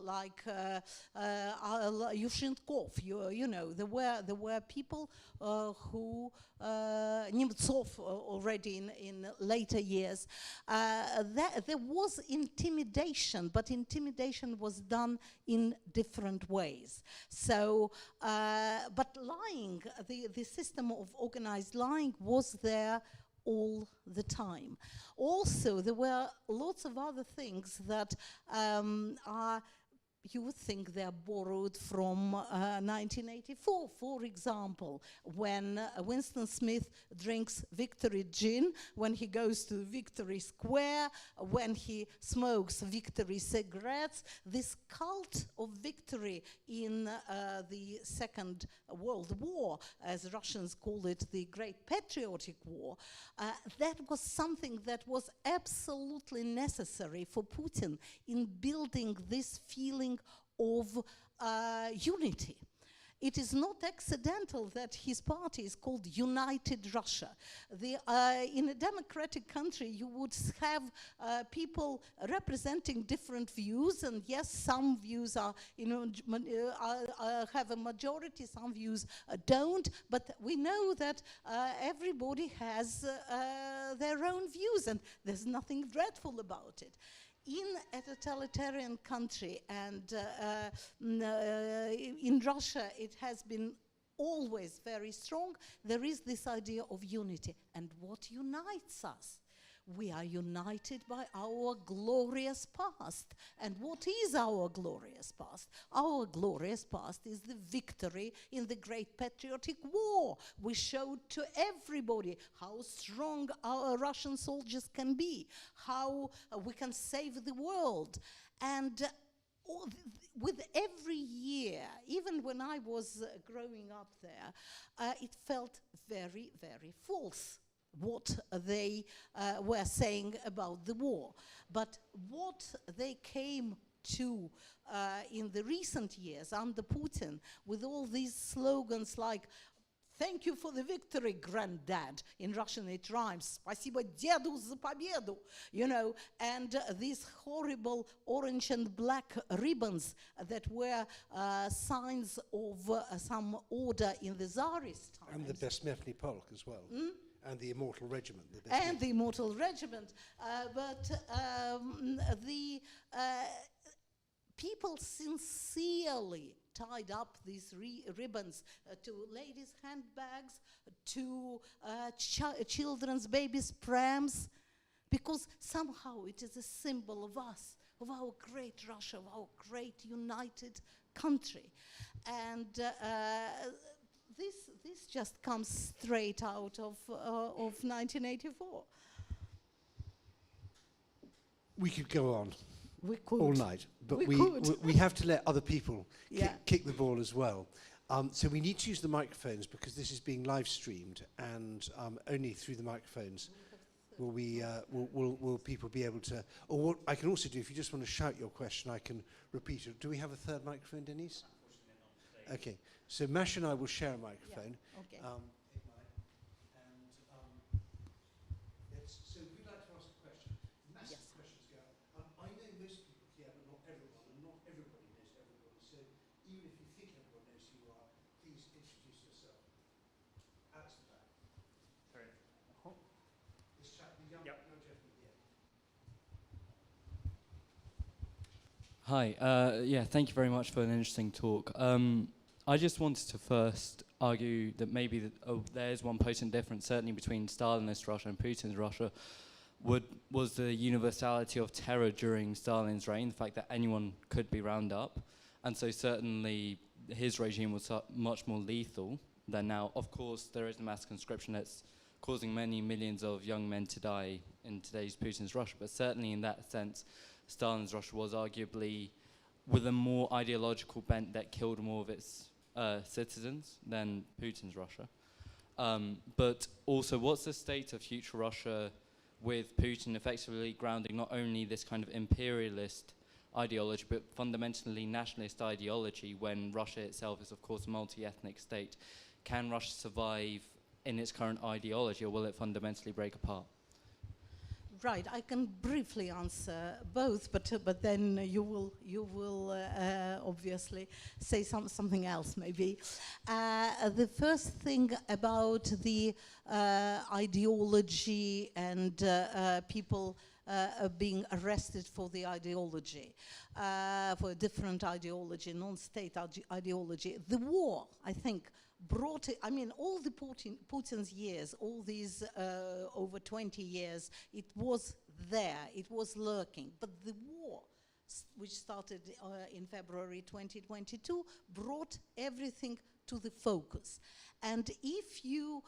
Yushchenko, you know, there were people who Nemtsov already in later years. There was intimidation, but intimidation was done in different ways. So, but lying, the system of organized lying was there all the time. Also, there were lots of other things that you would think they're borrowed from 1984. For example, when Winston Smith drinks Victory gin, when he goes to Victory Square, when he smokes Victory cigarettes, this cult of victory in the Second World War, as Russians call it, the Great Patriotic War, that was something that was absolutely necessary for Putin in building this feeling of unity. It is not accidental that his party is called United Russia. In a democratic country, you would have people representing different views, and yes, some views are, have a majority, some views don't, but we know that everybody has their own views, and there's nothing dreadful about it. In a totalitarian country, and in Russia it has been always very strong, there is this idea of unity. And what unites us? We are united by our glorious past. And what is our glorious past? Our glorious past is the victory in the Great Patriotic War. We showed to everybody how strong our Russian soldiers can be, how we can save the world. And with every year, even when I was growing up there, it felt very, very false. what they were saying about the war. But what they came to in the recent years under Putin, with all these slogans like "Thank you for the victory, granddad." In Russian it rhymes. "Спасибо деду за победу." You know, and these horrible orange and black ribbons that were signs of some order in the Tsarist times. And the Besmefny Polk as well. And the Immortal Regiment. And the Immortal Regiment. But the people sincerely tied up these ribbons to ladies' handbags, to children's babies' prams, because somehow it is a symbol of us, of our great Russia, of our great united country. And this just comes straight out of 1984. We could go on. We could. All night, but we have to let other people kick the ball as well. So we need to use the microphones because this is being live streamed, and only through the microphones will people be able to. Or what I can also do, if you just want to shout your question, I can repeat it. Do we have a third microphone, Denise? Okay. So Masha and I will share a microphone. Yeah. Okay. So we'd like to ask a question. Massive questions go. I know most people here, but not everyone, and not everybody knows everybody. So even if you think everyone knows who you are, please introduce yourself. Alex the back. Sorry. This chap, the young gentleman here. Hi. Yeah, thank you very much for an interesting talk. I just wanted to first argue that maybe there is one potent difference, certainly between Stalinist Russia and Putin's Russia, was the universality of terror during Stalin's reign, the fact that anyone could be rounded up. And so certainly his regime was much more lethal than now. Of course, there is the mass conscription that's causing many millions of young men to die in today's Putin's Russia, but certainly in that sense, Stalin's Russia was arguably with a more ideological bent that killed more of its citizens than Putin's Russia. But also, what's the state of future Russia with Putin effectively grounding not only this kind of imperialist ideology, but fundamentally nationalist ideology when Russia itself is, of course, a multi-ethnic state? Can Russia survive in its current ideology, or will it fundamentally break apart? Right, I can briefly answer both, but then you will obviously say something else maybe. The first thing about the ideology and people being arrested for the ideology, for a different ideology, non-state ideology. The war, I think, brought it, I mean, all the Putin's years, all these over 20 years, it was there, it was lurking. But the war, which started in February 2022, brought everything to the focus. And if you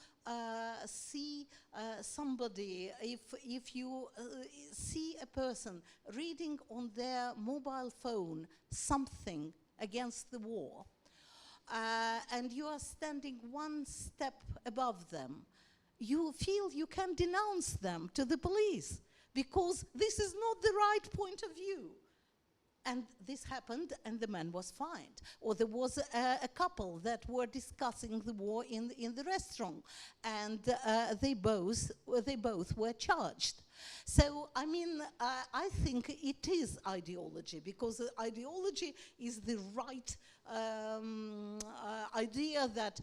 see somebody, if you see a person reading on their mobile phone something against the war, and you are standing one step above them, you feel you can denounce them to the police because this is not the right point of view. And this happened, and the man was fined. Or there was a couple that were discussing the war in the restaurant, and they both were charged. So, I mean, I think it is ideology, because ideology is the right idea that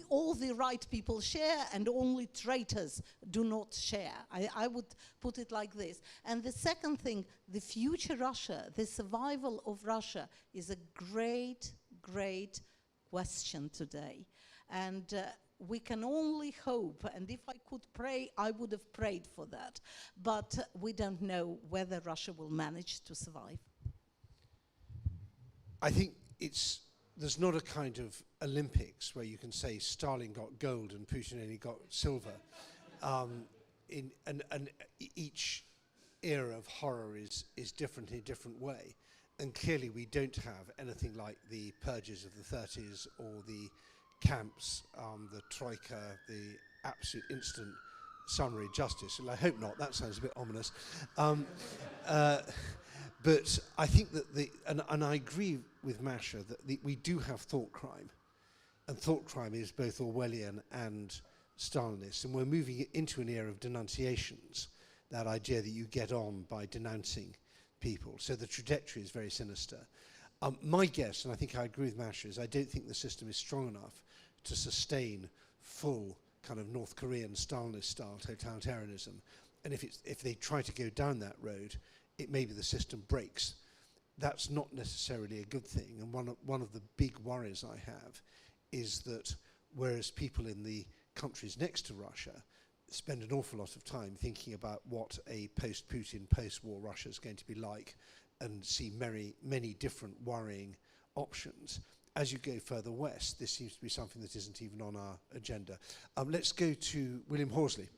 all the right people share and only traitors do not share. I would put it like this. And the second thing, the future Russia, the survival of Russia is a great, great question today. And we can only hope, and if I could pray, I would have prayed for that. But we don't know whether Russia will manage to survive. I think there's not a kind of Olympics where you can say Stalin got gold and Putin only got silver. Each era of horror is different in a different way. And clearly we don't have anything like the purges of the 30s or the camps, the troika, the absolute instant summary justice. Well, I hope not. That sounds a bit ominous. But I think that and I agree with Masha that we do have thought crime, and thought crime is both Orwellian and Stalinist, and we're moving into an era of denunciations. That idea that you get on by denouncing people. So the trajectory is very sinister. My guess, and I think I agree with Masha, is I don't think the system is strong enough to sustain full kind of North Korean Stalinist-style totalitarianism. And if they try to go down that road, it may be the system breaks. That's not necessarily a good thing. And one of the big worries I have is that whereas people in the countries next to Russia spend an awful lot of time thinking about what a post-Putin, post-war Russia is going to be like and see many different worrying options. As you go further west, this seems to be something that isn't even on our agenda. Let's go to William Horsley.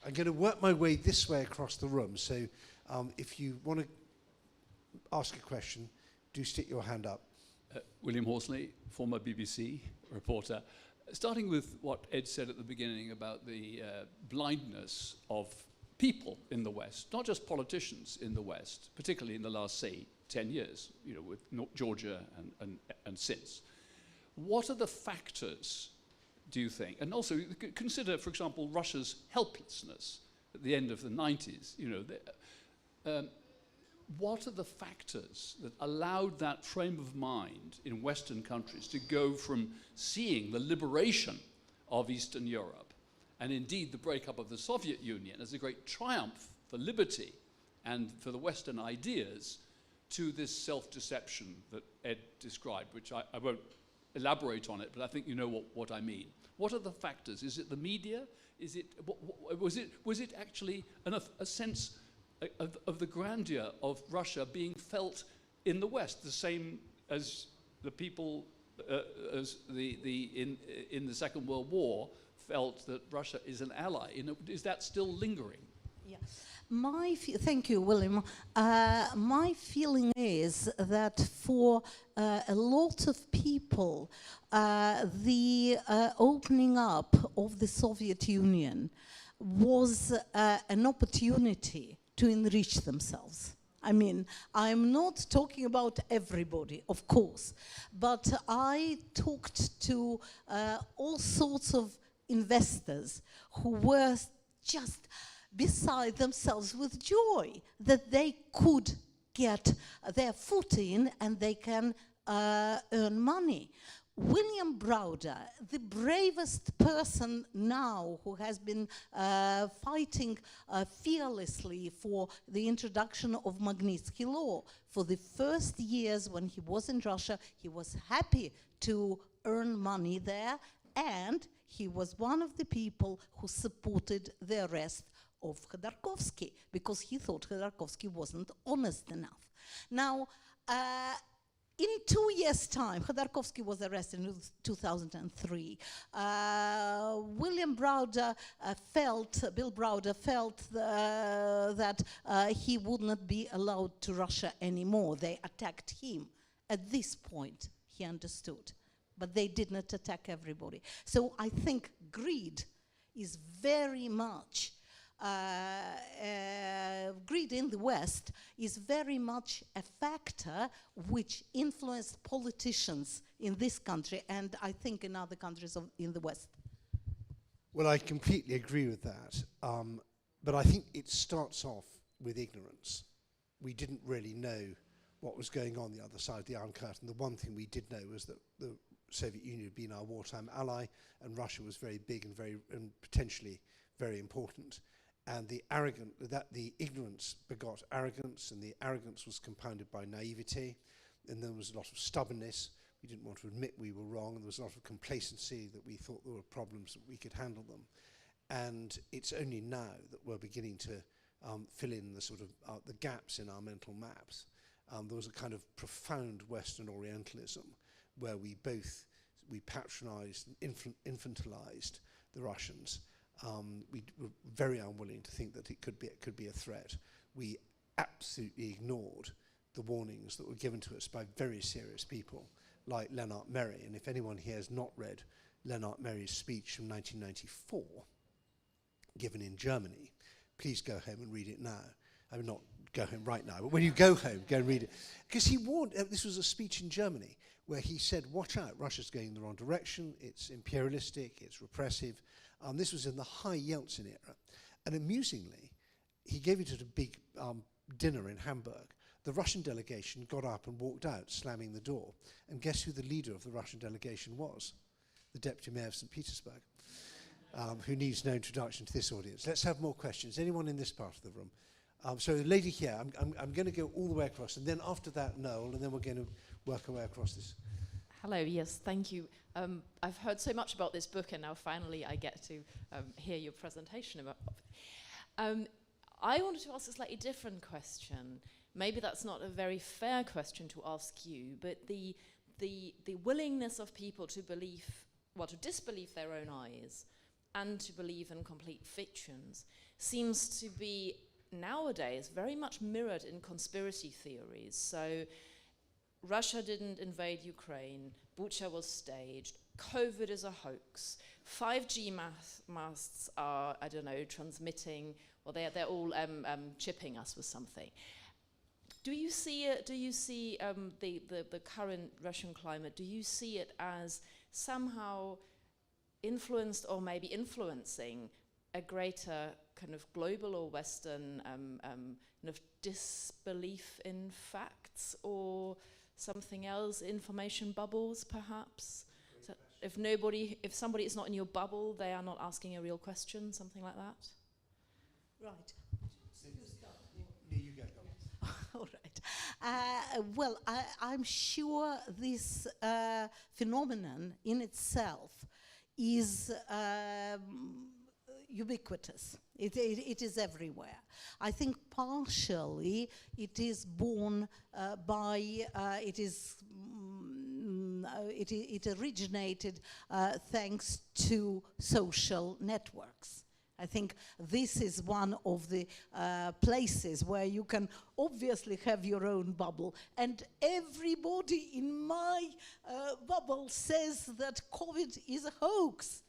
I'm going to work my way this way across the room, so if you want to ask a question, do stick your hand up. William Horsley, former BBC reporter. Starting with what Ed said at the beginning about the blindness of people in the West, not just politicians in the West, particularly in the last, say, 10 years, with Georgia and since. What are the factors, do you think? And also consider, for example, Russia's helplessness at the end of the 90s. What are the factors that allowed that frame of mind in Western countries to go from seeing the liberation of Eastern Europe and indeed the breakup of the Soviet Union as a great triumph for liberty and for the Western ideas to this self-deception that Ed described, which I won't elaborate on it, but I think you know what I mean. What are the factors? Is it the media? Is it, was it actually a sense of the grandeur of Russia being felt in the West, the same as the people in the Second World War felt that Russia is an ally? Is that still lingering? Yeah. Thank you, William. My feeling is that for a lot of people, the opening up of the Soviet Union was an opportunity to enrich themselves. I mean, I'm not talking about everybody, of course, but I talked to all sorts of investors who were just beside themselves with joy that they could get their foot in and they can earn money. William Browder, the bravest person now who has been fighting fearlessly for the introduction of Magnitsky Law. For the first years when he was in Russia, he was happy to earn money there, and he was one of the people who supported the arrest of Khodorkovsky because he thought Khodorkovsky wasn't honest enough. Now, in 2 years' time, Khodorkovsky was arrested in 2003. Bill Browder felt that he would not be allowed to Russia anymore. They attacked him. At this point, he understood. But they did not attack everybody. So I think greed is very much greed in the West is very much a factor which influenced politicians in this country and I think in other countries in the West. Well, I completely agree with that, but I think it starts off with ignorance. We didn't really know what was going on the other side of the Iron Curtain. The one thing we did know was that the Soviet Union had been our wartime ally and Russia was very big and potentially very important. And the ignorance begot arrogance, and the arrogance was compounded by naivety, and there was a lot of stubbornness. We didn't want to admit we were wrong, and there was a lot of complacency that we thought there were problems that we could handle them. And it's only now that we're beginning to fill in the sort of the gaps in our mental maps. There was a kind of profound Western Orientalism where we patronized and infantilized the Russians. We were very unwilling to think that it could be a threat. We absolutely ignored the warnings that were given to us by very serious people like Lennart Meri. And if anyone here has not read Lennart Meri's speech from 1994, given in Germany. Please go home and read it now. I mean, not go home right now, but when you go home, go and read it. Because he warned, this was a speech in Germany, where he said, watch out, Russia's going in the wrong direction, it's imperialistic, it's repressive. This was in the high Yeltsin era. And amusingly, he gave it at a big dinner in Hamburg. The Russian delegation got up and walked out, slamming the door. And guess who the leader of the Russian delegation was? The Deputy Mayor of St. Petersburg, who needs no introduction to this audience. Let's have more questions. Anyone in this part of the room? So the lady here, I'm going to go all the way across, and then after that, Noel, and then we're going to work our way across this. Hello, yes, thank you. I've heard so much about this book, and now finally I get to hear your presentation about it. I wanted to ask a slightly different question. Maybe that's not a very fair question to ask you, but the willingness of people to believe, well, to disbelieve their own eyes and to believe in complete fictions seems to be nowadays very much mirrored in conspiracy theories. So Russia didn't invade Ukraine, Bucha was staged, COVID is a hoax, 5G masts are, I don't know, transmitting, well, they're all chipping us with something. Do you see the current Russian climate, do you see it as somehow influenced or maybe influencing a greater kind of global or Western kind of disbelief in facts or something else, information bubbles perhaps? So if somebody is not in your bubble, they are not asking a real question, something like that? Right. Yeah, you go. All right. Well, I'm sure this phenomenon in itself is ubiquitous. It is everywhere. I think partially it is born by, it originated thanks to social networks. I think this is one of the places where you can obviously have your own bubble. And everybody in my bubble says that COVID is a hoax.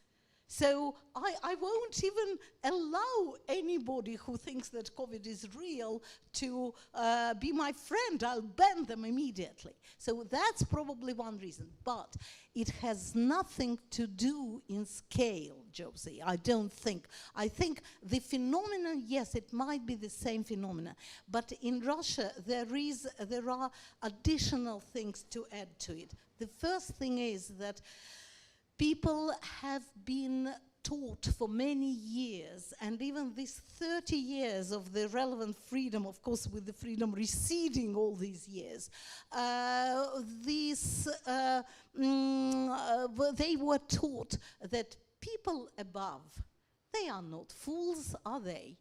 So I won't even allow anybody who thinks that COVID is real to be my friend. I'll ban them immediately. So that's probably one reason. But it has nothing to do in scale, Josie, I don't think. I think the phenomenon, yes, it might be the same phenomenon. But in Russia, there are additional things to add to it. The first thing is that people have been taught for many years, and even these 30 years of the relevant freedom, of course with the freedom receding all these years, they were taught that people above, they are not fools, are they?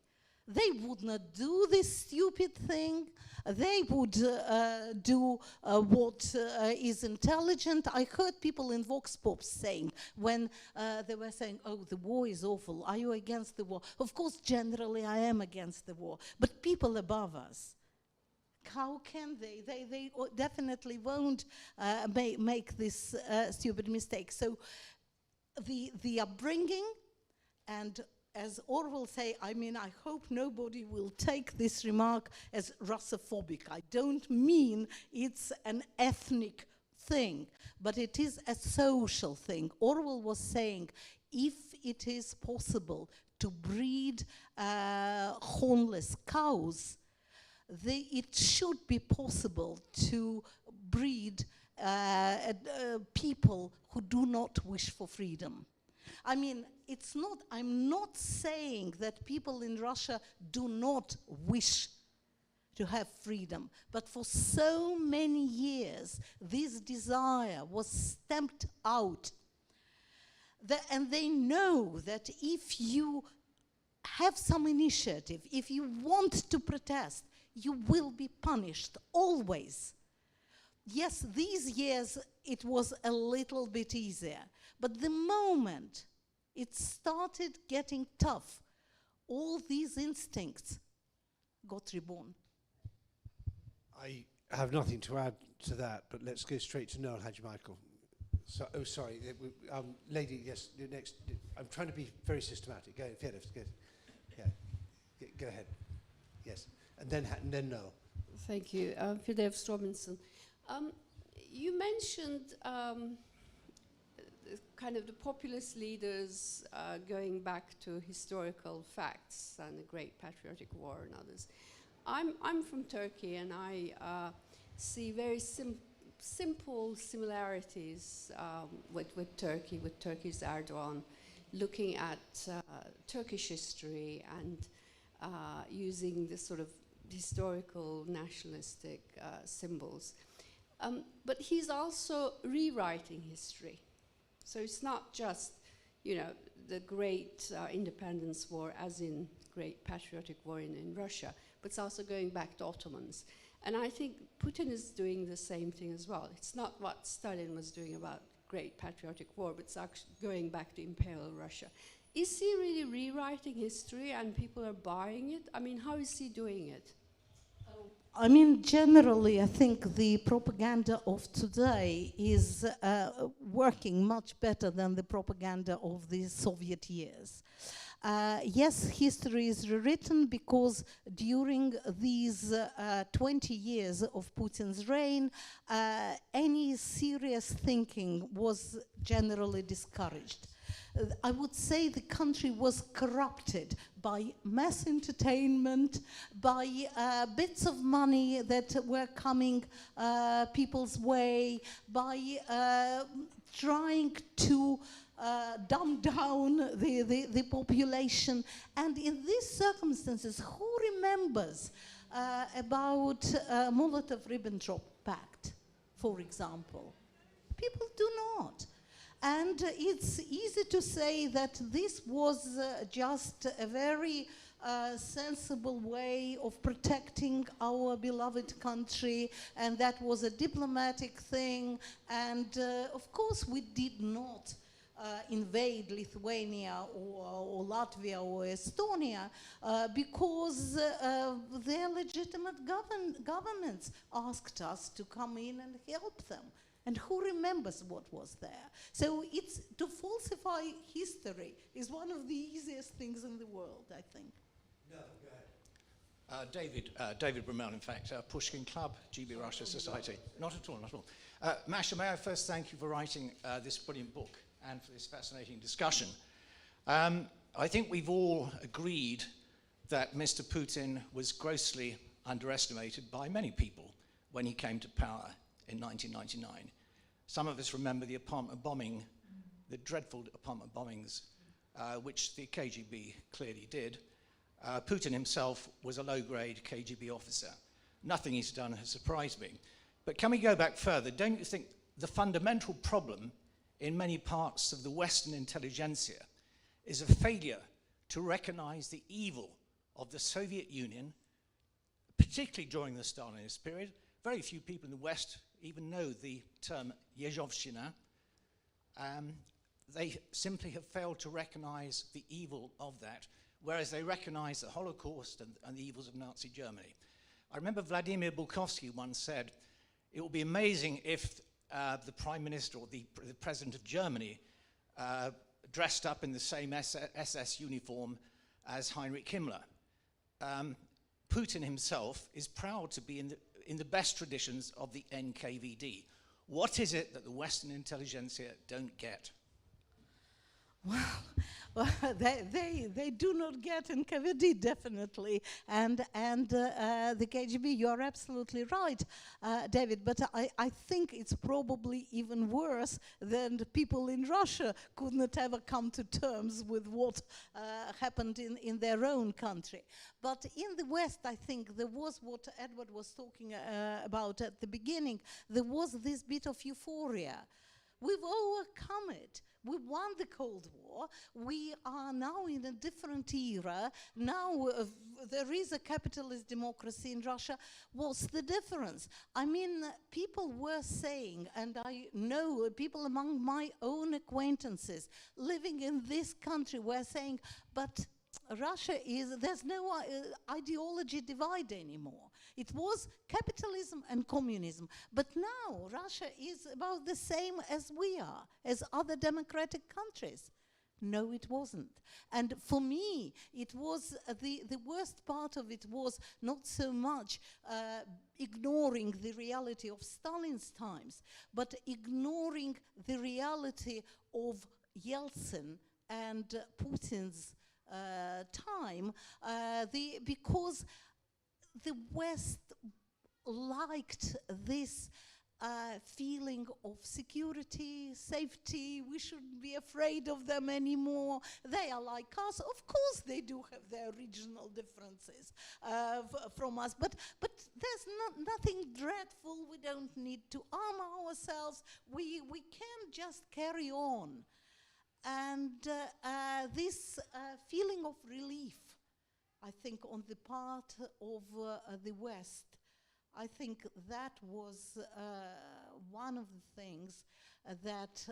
They would not do this stupid thing. They would do what is intelligent. I heard people in Vox Pop saying, when they were saying, oh, the war is awful, are you against the war? Of course, generally I am against the war, but people above us, how can they? They definitely won't make this stupid mistake. So the upbringing, and as Orwell say, I mean, I hope nobody will take this remark as Russophobic. I don't mean it's an ethnic thing, but it is a social thing. Orwell was saying, if it is possible to breed hornless cows, it should be possible to breed people who do not wish for freedom. I mean, I'm not saying that people in Russia do not wish to have freedom, but for so many years, this desire was stamped out. And they know that if you have some initiative, if you want to protest, you will be punished, always. Yes, these years it was a little bit easier, but the moment it started getting tough, all these instincts got reborn. I have nothing to add to that, but let's go straight to Noel Hadji Michael. So, oh, sorry, lady. Yes, the next. I'm trying to be very systematic. Go ahead, Felix, good. Yeah, go ahead. Yes, and then Noel. Thank you, Fidelis Robinson. You mentioned kind of the populist leaders going back to historical facts and the Great Patriotic War and others. I'm from Turkey, and I see very simple similarities with Turkey, with Turkey's Erdogan, looking at Turkish history and using this sort of historical nationalistic symbols. But he's also rewriting history. So it's not just, you know, the great independence war as in Great Patriotic War in Russia, but it's also going back to Ottomans. And I think Putin is doing the same thing as well. It's not what Stalin was doing about Great Patriotic War, but it's actually going back to Imperial Russia. Is he really rewriting history and people are buying it? I mean, how is he doing it? I mean, generally, I think the propaganda of today is working much better than the propaganda of the Soviet years. Yes, history is rewritten because during these 20 years of Putin's reign, any serious thinking was generally discouraged. I would say the country was corrupted by mass entertainment, by bits of money that were coming people's way, by trying to dumb down the population. And in these circumstances, who remembers about Molotov-Ribbentrop Pact, for example? People do not. And it's easy to say that this was just a very sensible way of protecting our beloved country, and that was a diplomatic thing. And of course, we did not invade Lithuania or Latvia or Estonia because their legitimate governments asked us to come in and help them. And who remembers what was there? So it's to falsify history is one of the easiest things in the world, I think. No, go ahead. David Brumell, in fact, Pushkin Club, GB Russia Society. Not at all, not at all. Masha, may I first thank you for writing this brilliant book and for this fascinating discussion. I think we've all agreed that Mr. Putin was grossly underestimated by many people when he came to power in 1999. Some of us remember the apartment bombing, the dreadful apartment bombings, which the KGB clearly did. Putin himself was a low-grade KGB officer. Nothing he's done has surprised me. But can we go back further? Don't you think the fundamental problem in many parts of the Western intelligentsia is a failure to recognize the evil of the Soviet Union, particularly during the Stalinist period? Very few people in the West even know the term Yezhovshchina. They simply have failed to recognize the evil of that, whereas they recognize the Holocaust and the evils of Nazi Germany. I remember Vladimir Bukovsky once said, it will be amazing if the Prime Minister or the President of Germany dressed up in the same SS uniform as Heinrich Himmler. Putin himself is proud to be in the best traditions of the NKVD. What is it that the Western intelligentsia don't get? Well, they do not get NKVD, definitely, and the KGB. You are absolutely right, David. But I think it's probably even worse than the people in Russia could not ever come to terms with what happened in their own country. But in the West, I think there was what Edward was talking about at the beginning. There was this bit of euphoria. We've overcome it. We won the Cold War. We are now in a different era. Now there is a capitalist democracy in Russia. What's the difference? I mean, people were saying, and I know people among my own acquaintances living in this country were saying, but Russia there's no ideology divide anymore. It was capitalism and communism. But now Russia is about the same as we are, as other democratic countries. No, it wasn't. And for me, it was the worst part of it was not so much ignoring the reality of Stalin's times, but ignoring the reality of Yeltsin and Putin's time, because the West liked this feeling of security, safety. We shouldn't be afraid of them anymore. They are like us. Of course they do have their regional differences from us, but there's nothing dreadful. We don't need to arm ourselves. We can just carry on. And this feeling of relief, I think, on the part of the West, I think that was one of the things that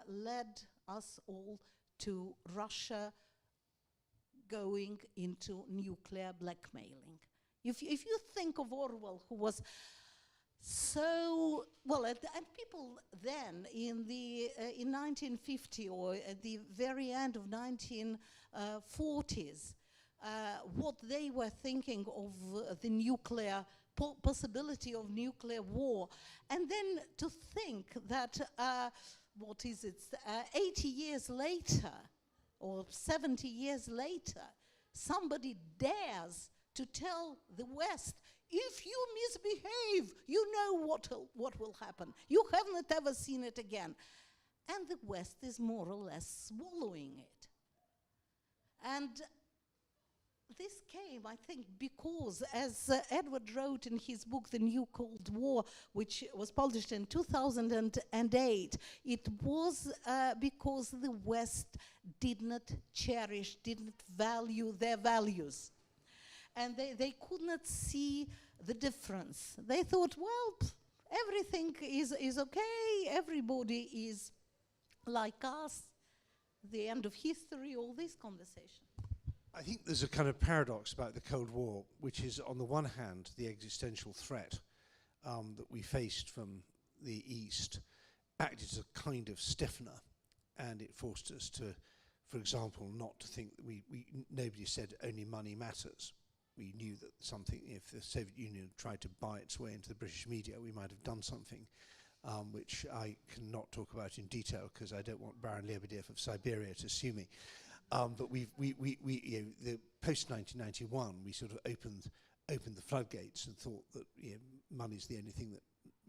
led us all to Russia going into nuclear blackmailing. If you think of Orwell, who was so well, and people then in 1950 or at the very end of 1940s, what they were thinking of the nuclear possibility of nuclear war, and then to think that 80 years later or 70 years later, somebody dares to tell the West, if you misbehave, you know what will happen. You haven't ever seen it again. And the West is more or less swallowing it. And this came, I think, because, as Edward wrote in his book, The New Cold War, which was published in 2008, it was because the West did not cherish, didn't value their values. And they could not see the difference. They thought, well, everything is okay, everybody is like us, the end of history, all this conversation. I think there's a kind of paradox about the Cold War, which is, on the one hand, the existential threat that we faced from the East acted as a kind of stiffener, and it forced us to, for example, not to think that nobody said only money matters. We knew that something, if the Soviet Union had tried to buy its way into the British media, we might have done something, which I cannot talk about in detail because I don't want Baron Lebedev of Siberia to sue me. But we the post-1991, we sort of opened the floodgates and thought that money's the only thing that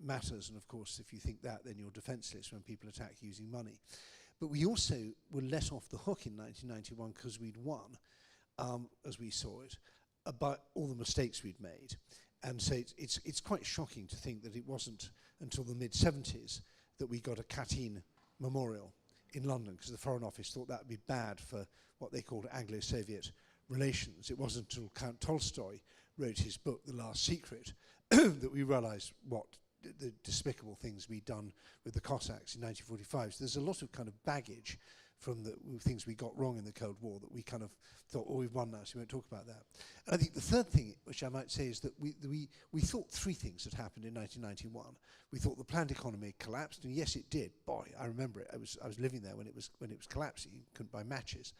matters. And of course, if you think that, then you're defenseless when people attack using money. But we also were let off the hook in 1991 because we'd won, as we saw it, about all the mistakes we'd made. And so it's quite shocking to think that it wasn't until the mid-70s that we got a Katyn memorial in London, because the Foreign Office thought that would be bad for what they called Anglo-Soviet relations. It wasn't until Count Tolstoy wrote his book, The Last Secret, that we realized what the despicable things we'd done with the Cossacks in 1945. So there's a lot of kind of baggage from the things we got wrong in the Cold War that we kind of thought, oh, we've won now, so we won't talk about that. And I think the third thing, which I might say, is that we thought three things had happened in 1991. We thought the planned economy collapsed, and yes, it did. Boy, I remember it. I was living there when it was collapsing. You couldn't buy matches.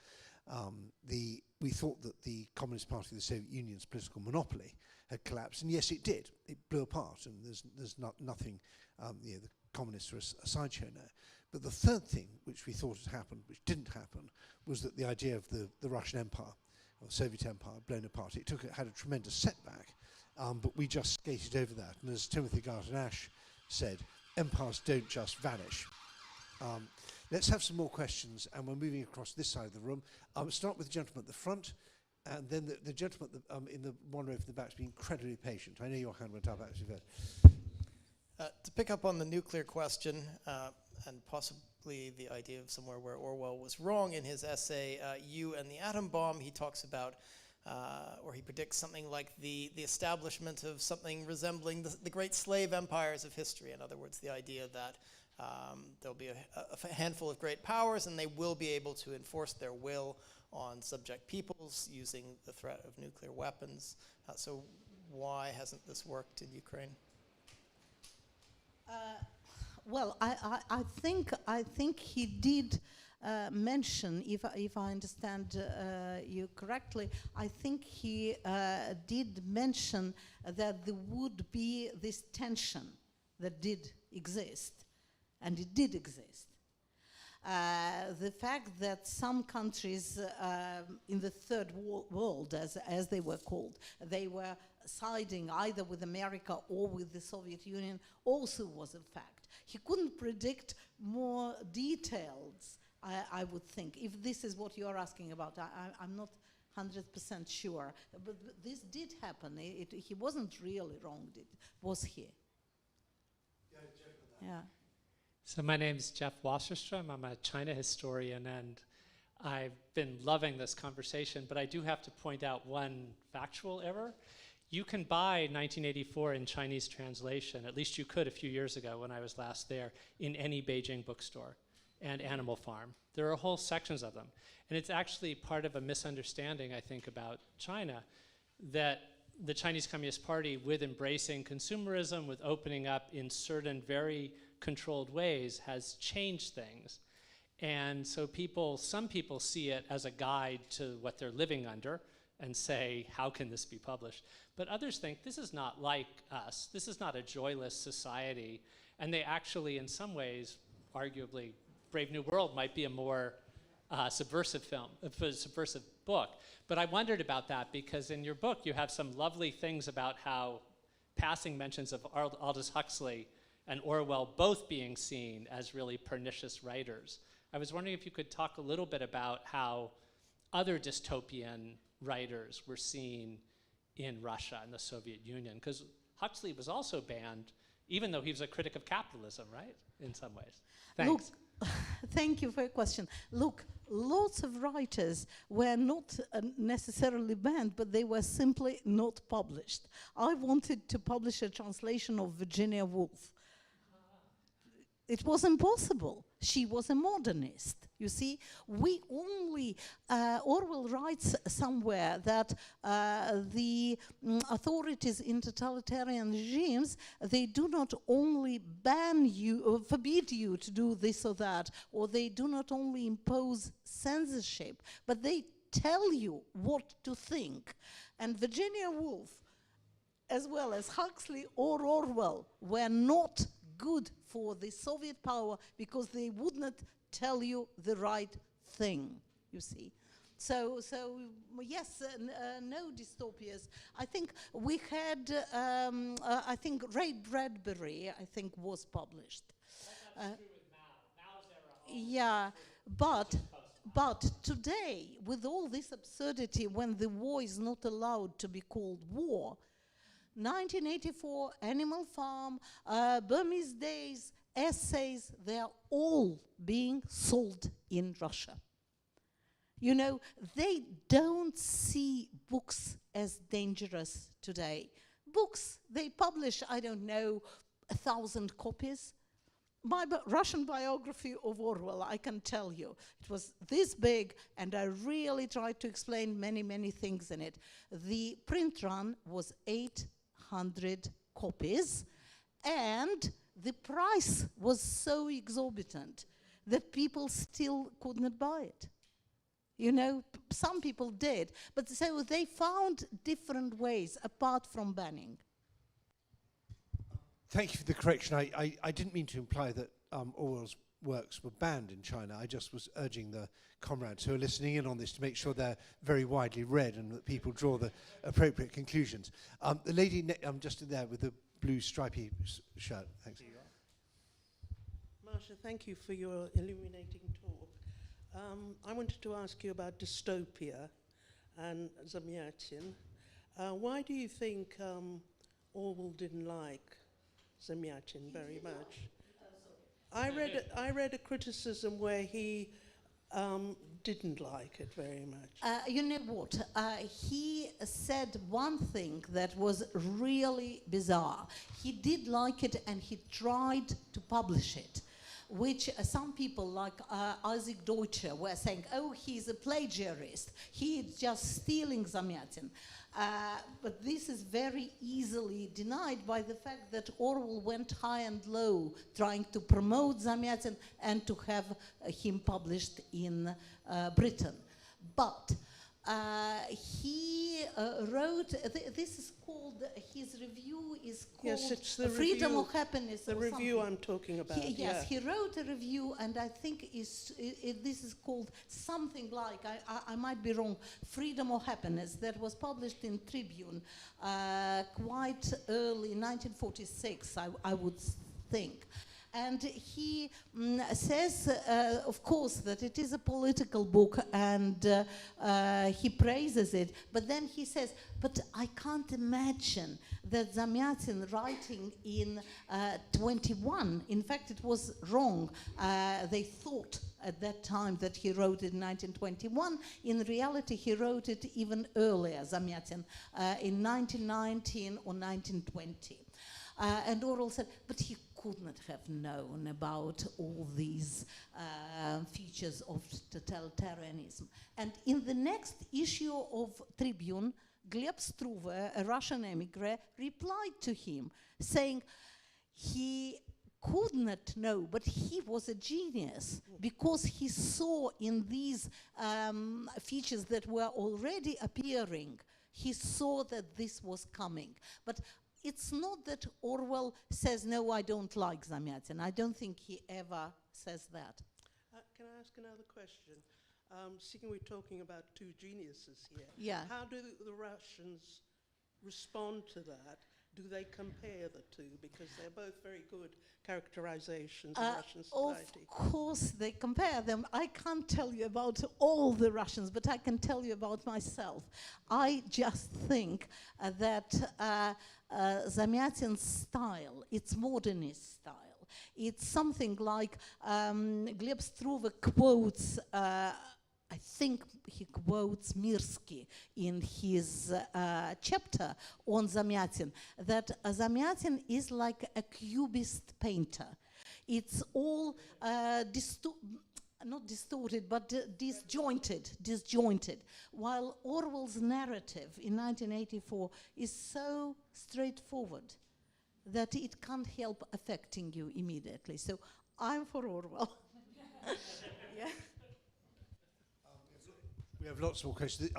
We thought that the Communist Party of the Soviet Union's political monopoly had collapsed, and yes, it did. It blew apart, and there's nothing. The communists are a sideshow now. But the third thing, which we thought had happened, which didn't happen, was that the idea of the Russian Empire, or Soviet Empire, blown apart. It had a tremendous setback, but we just skated over that. And as Timothy Garton Ash said, empires don't just vanish. Let's have some more questions, and we're moving across this side of the room. Start with the gentleman at the front, and then the gentleman in the one row from the back has been incredibly patient. I know your hand went up, actually. To pick up on the nuclear question, and possibly the idea of somewhere where Orwell was wrong in his essay, You and the Atom Bomb, he talks about, or he predicts something like the establishment of something resembling the great slave empires of history. In other words, the idea that there'll be a handful of great powers and they will be able to enforce their will on subject peoples using the threat of nuclear weapons. So why hasn't this worked in Ukraine? Well, I think he did mention, if I understand you correctly, I think he did mention that there would be this tension that did exist, and it did exist. The fact that some countries in the third world, as they were called, they were siding either with America or with the Soviet Union also was a fact. He couldn't predict more details, I would think, if this is what you're asking about. I'm not 100% sure, but this did happen. He wasn't really wrong, was he? Yeah. So my name is Jeff Wasserstrom. I'm a China historian, and I've been loving this conversation, but I do have to point out one factual error. You can buy 1984 in Chinese translation, at least you could a few years ago when I was last there, in any Beijing bookstore and Animal Farm. There are whole sections of them. And it's actually part of a misunderstanding, I think, about China, that the Chinese Communist Party, with embracing consumerism, with opening up in certain very controlled ways, has changed things. And so some people see it as a guide to what they're living under and say, how can this be published? But others think this is not like us. This is not a joyless society. And they actually, in some ways, arguably, Brave New World might be a more subversive subversive book. But I wondered about that because in your book, you have some lovely things about how passing mentions of Aldous Huxley and Orwell both being seen as really pernicious writers. I was wondering if you could talk a little bit about how other dystopian writers were seen in Russia and the Soviet Union, because Huxley was also banned, even though he was a critic of capitalism, right, in some ways. Thanks. Look, thank you for your question. Look, lots of writers were not necessarily banned, but they were simply not published. I wanted to publish a translation of Virginia Woolf. It was impossible. She was a modernist. You see, we only, Orwell writes somewhere that the authorities in totalitarian regimes, they do not only ban you or forbid you to do this or that, or they do not only impose censorship, but they tell you what to think. And Virginia Woolf, as well as Huxley or Orwell, were not good for the Soviet power because they would not tell you the right thing, you see. So yes, no dystopias. I think we had, I think Ray Bradbury, I think, was published. That's true with Mao. Mao's era. Yeah, but today, with all this absurdity, when the war is not allowed to be called war, 1984, Animal Farm, Burmese Days, essays, they are all being sold in Russia. You know, they don't see books as dangerous today. Books, they publish, I don't know, 1,000 copies. My Russian biography of Orwell, I can tell you, it was this big, and I really tried to explain many, many things in it. The print run was 800 copies, and the price was so exorbitant that people still could not buy it. You know, some people did, but so they found different ways apart from banning. Thank you for the correction. I didn't mean to imply that Orwell's works were banned in China. I just was urging the comrades who are listening in on this to make sure they're very widely read and that people draw the appropriate conclusions. The lady just there with the blue stripy shirt. Thanks. Masha, thank you for your illuminating talk. I wanted to ask you about dystopia and Zamyatin. Why do you think Orwell didn't like Zamyatin very much? I read a criticism where he didn't like it very much. You know what? He said one thing that was really bizarre. He did like it and he tried to publish it. which some people like Isaac Deutscher were saying, oh, he's a plagiarist, he's just stealing Zamyatin. But this is very easily denied by the fact that Orwell went high and low trying to promote Zamyatin and to have him published in Britain. But he wrote, this is called, his review is called Yes, it's the Freedom review, or Happiness. the or review something. I'm talking about. Yes, he wrote a review, and I think this is called something like, I might be wrong, Freedom or Happiness, that was published in Tribune quite early, 1946, I would think. And he says, of course, that it is a political book, and he praises it. But then he says, but I can't imagine that Zamyatin writing in 21, in fact, it was wrong. They thought at that time that he wrote it in 1921. In reality, he wrote it even earlier, Zamyatin, in 1919 or 1920. And Orwell said, but he could not have known about all these features of totalitarianism. And in the next issue of Tribune, Gleb Struve, a Russian emigre, replied to him, saying he could not know, but he was a genius because he saw in these features that were already appearing, he saw that this was coming. But it's not that Orwell says, no, I don't like Zamyatin. I don't think he ever says that. Can I ask another question? Seeing we're talking about two geniuses here, Yeah. how do the Russians respond to that? Do they compare the two? Because they're both very good characterizations of Russian society. Of course they compare them. I can't tell you about all the Russians, but I can tell you about myself. I just think that Zamyatin's style, it's modernist style. It's something like Gleb Struve quotes, I think he quotes Mirsky in his chapter on Zamyatin, that Zamyatin is like a cubist painter. It's all not distorted, but disjointed, while Orwell's narrative in 1984 is so straightforward that it can't help affecting you immediately. So I'm for Orwell. Yeah. We have lots more questions.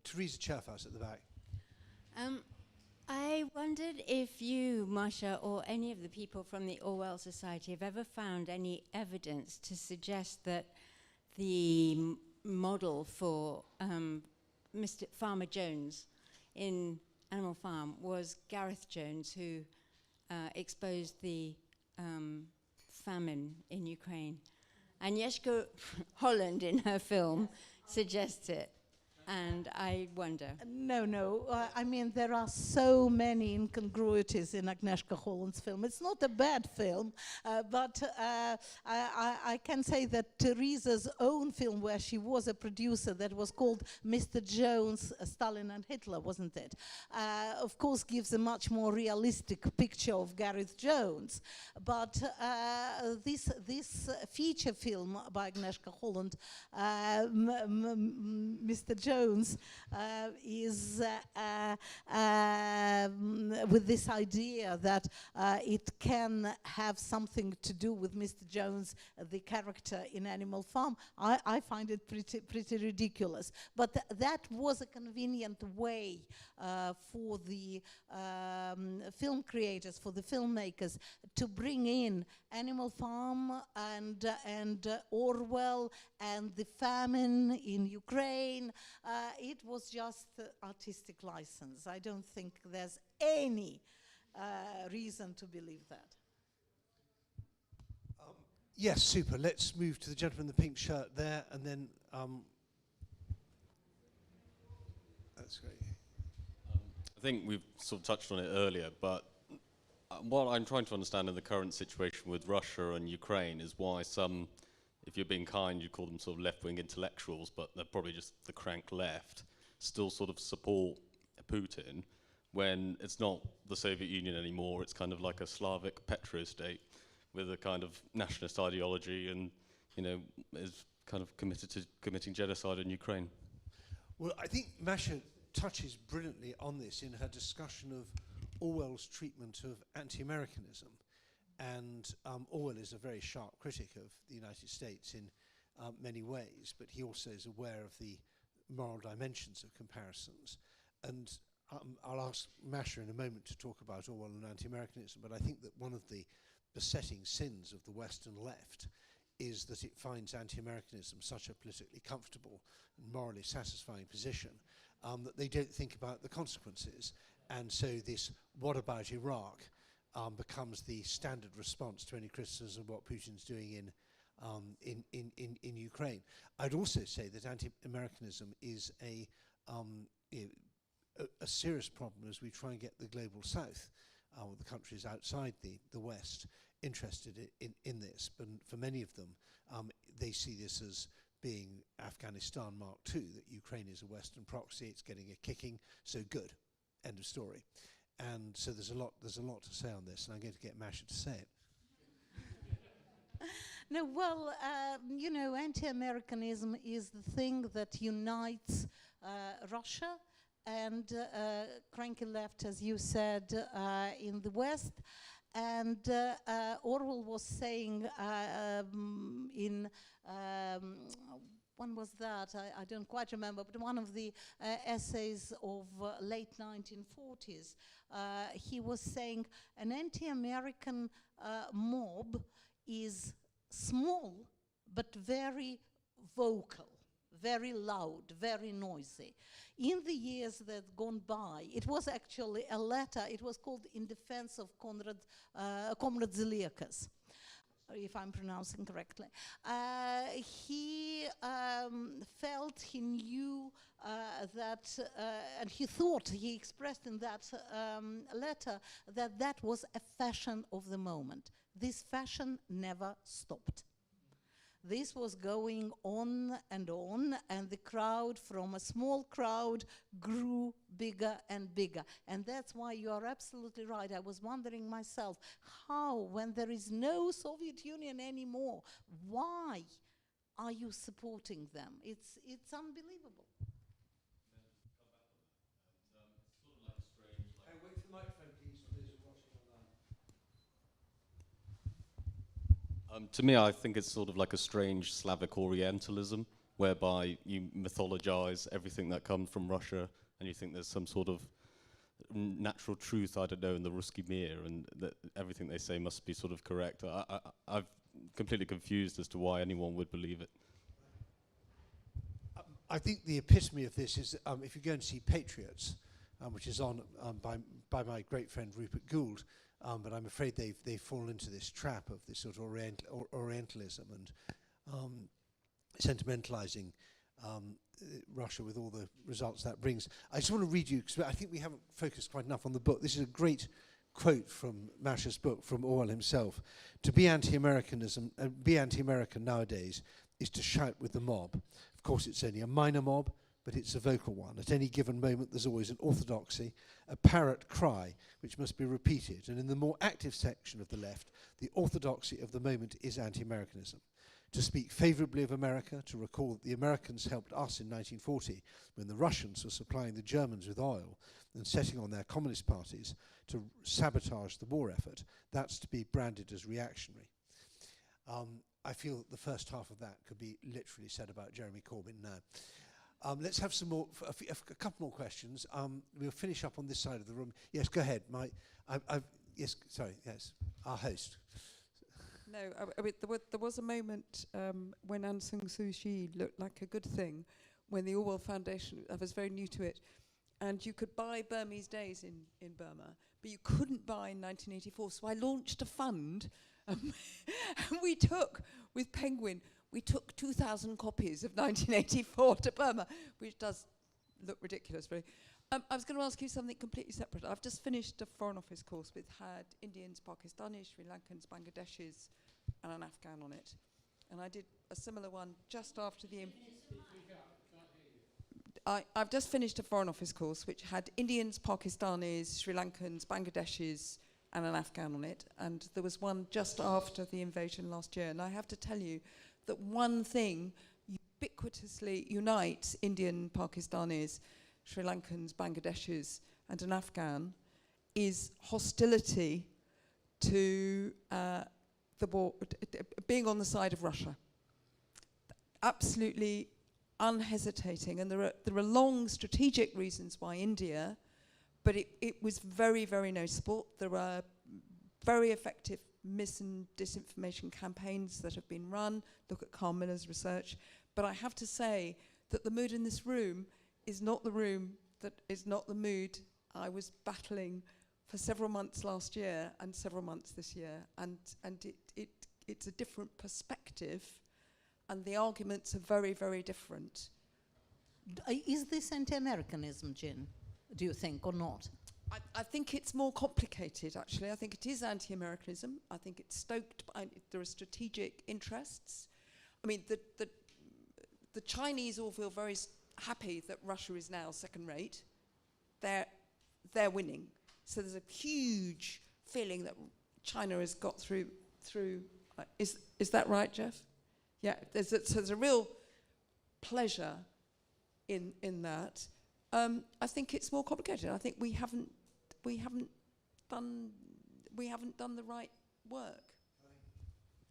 Teresa Chaffhouse at the back. I wondered if you, Masha, or any of the people from the Orwell Society have ever found any evidence to suggest that the model for Mr. Farmer Jones in Animal Farm was Gareth Jones, who exposed the famine in Ukraine. Agnieszka Holland in her film suggests it, and I wonder. No. I mean, there are so many incongruities in Agnieszka Holland's film. It's not a bad film, but I can say that Teresa's own film, where she was a producer, that was called Mr. Jones, Stalin and Hitler, wasn't it? Of course, gives a much more realistic picture of Gareth Jones. But this feature film by Agnieszka Holland, Mr. Jones, is with this idea that it can have something to do with Mr. Jones, the character in Animal Farm. I find it pretty ridiculous. But that was a convenient way for the film creators, for the filmmakers, to bring in Animal Farm and Orwell and the famine in Ukraine. It was just artistic license. I don't think there's any reason to believe that. Yes, super. Let's move to the gentleman in the pink shirt there, and then that's great. I think we've sort of touched on it earlier, but what I'm trying to understand in the current situation with Russia and Ukraine is why some, if you're being kind, you call them sort of left-wing intellectuals, but they're probably just the crank left, still sort of support Putin when it's not the Soviet Union anymore, it's kind of like a Slavic petro-state. with a kind of nationalist ideology and, is kind of committed to committing genocide in Ukraine. Well, I think Masha touches brilliantly on this in her discussion of Orwell's treatment of anti-Americanism. And Orwell is a very sharp critic of the United States in many ways, but he also is aware of the moral dimensions of comparisons. And I'll ask Masha in a moment to talk about Orwell and anti-Americanism, but I think that one of the besetting sins of the Western left is that it finds anti-Americanism such a politically comfortable and morally satisfying position that they don't think about the consequences. And so this "what about Iraq" becomes the standard response to any criticism of what Putin's doing in Ukraine. I'd also say that anti-Americanism is a serious problem as we try and get the global south, or the countries outside the West, interested in this. But for many of them, they see this as being Afghanistan Mark II, that Ukraine is a Western proxy, it's getting a kicking, so good, end of story. And so there's a lot to say on this, and I'm going to get Masha to say it. No, well, anti-Americanism is the thing that unites Russia and cranky left, as you said, in the West. And Orwell was saying when was that? I don't quite remember, but one of the essays of late 1940s, he was saying an anti-American mob is small but very vocal, very loud, very noisy. In the years that gone by, it was actually a letter, it was called In Defense of Comrade Zeliekas, if I'm pronouncing correctly. He felt, he knew that, and he thought, he expressed in that letter that that was a fashion of the moment. This fashion never stopped. This was going on, and the crowd, from a small crowd, grew bigger and bigger. And that's why you are absolutely right. I was wondering myself, how, when there is no Soviet Union anymore, why are you supporting them? It's unbelievable. Wait for the microphone, please, for those who are watching online. To me, I think it's sort of like a strange Slavic Orientalism, whereby you mythologize everything that comes from Russia, and you think there's some sort of natural truth, I don't know, in the Ruski Mir, and that everything they say must be sort of correct. I'm completely confused as to why anyone would believe it. I think the epitome of this is if you go and see Patriots, which is on by my great friend Rupert Gould, but I'm afraid they've fallen into this trap of this sort of Orientalism and sentimentalizing Russia with all the results that brings. I just want to read you, because I think we haven't focused quite enough on the book. This is a great quote from Masha's book, from Orwell himself. To be anti-American nowadays is to shout with the mob. Of course, it's only a minor mob, but it's a vocal one. At any given moment, there's always an orthodoxy, a parrot cry, which must be repeated. And in the more active section of the left, the orthodoxy of the moment is anti-Americanism. To speak favorably of America, to recall that the Americans helped us in 1940 when the Russians were supplying the Germans with oil and setting on their communist parties to sabotage the war effort, that's to be branded as reactionary. I feel that the first half of that could be literally said about Jeremy Corbyn now. Let's have some more, a couple more questions. We'll finish up on this side of the room. Yes, go ahead. Yes, our host. No, I mean, there was a moment when Aung San Suu Kyi looked like a good thing, when the Orwell Foundation, I was very new to it, and you could buy Burmese Days in Burma, but you couldn't buy in 1984. So I launched a fund, and we took, with Penguin, we took 2,000 copies of 1984 to Burma, which does look ridiculous, really. I was going to ask you something completely separate. I've just finished a Foreign Office course which had Indians, Pakistanis, Sri Lankans, Bangladeshis, and an Afghan on it. And I did a similar one just after the... I've just finished a Foreign Office course which had Indians, Pakistanis, Sri Lankans, Bangladeshis, and an Afghan on it, and there was one just after the invasion last year. And I have to tell you that one thing ubiquitously unites Indian, Pakistanis, Sri Lankans, Bangladeshis, and an Afghan is hostility to the war, being on the side of Russia. Absolutely unhesitating, and there are long strategic reasons why India, but it was very, very noticeable. There are very effective mis- and disinformation campaigns that have been run. Look at Carl Miller's research. But I have to say that the mood in this room is not the mood I was battling for several months last year and several months this year. And it's a different perspective, and the arguments are very, very different. Is this anti-Americanism, Jin, do you think, or not? I think it's more complicated, actually. I think it is anti-Americanism. I think it's stoked by, there are strategic interests. I mean, the Chinese all feel very happy that Russia is now second rate. They're winning. So there's a huge feeling that China has got through. Is that right, Jeff? Yeah. There's a real pleasure in that. I think it's more complicated. I think we haven't done the right work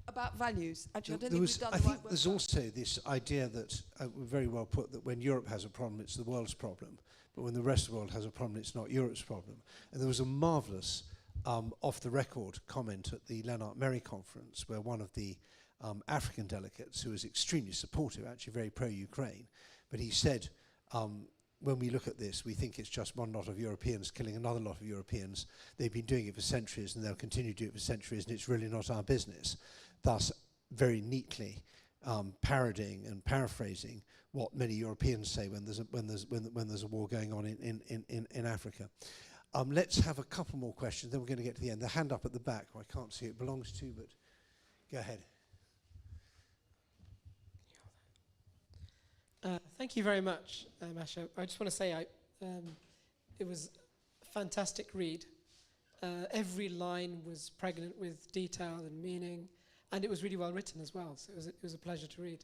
about values. Actually, I don't think we've done the right work. There's also this idea that very well put, that when Europe has a problem, it's the world's problem, but when the rest of the world has a problem, it's not Europe's problem. And there was a marvellous off-the-record comment at the Lennart Meri conference, where one of the African delegates, who was extremely supportive, actually very pro-Ukraine, but he said, when we look at this, we think it's just one lot of Europeans killing another lot of Europeans. They've been doing it for centuries, and they'll continue to do it for centuries, and it's really not our business. Thus, very neatly parodying and paraphrasing what many Europeans say when there's a war going on in Africa. Let's have a couple more questions, then we're going to get to the end. The hand up at the back, who I can't see who it belongs to, but go ahead. Thank you very much, Masha. I just want to say it was a fantastic read. Every line was pregnant with detail and meaning, and it was really well written as well, so it was a pleasure to read.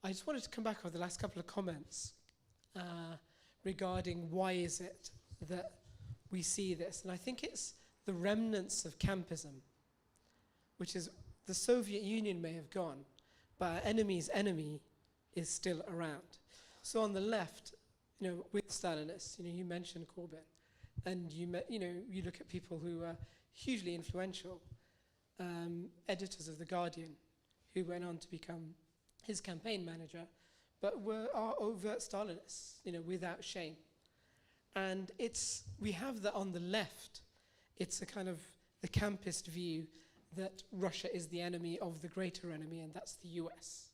I just wanted to come back on the last couple of comments regarding why is it that we see this. And I think it's the remnants of campism, which is the Soviet Union may have gone, but our enemy's enemy is still around. So on the left, with Stalinists, you mentioned Corbyn, and you look at people who are hugely influential, editors of The Guardian, who went on to become his campaign manager, but are overt Stalinists, without shame. And we have that on the left. It's a kind of the campist view that Russia is the enemy of the greater enemy, and that's the US.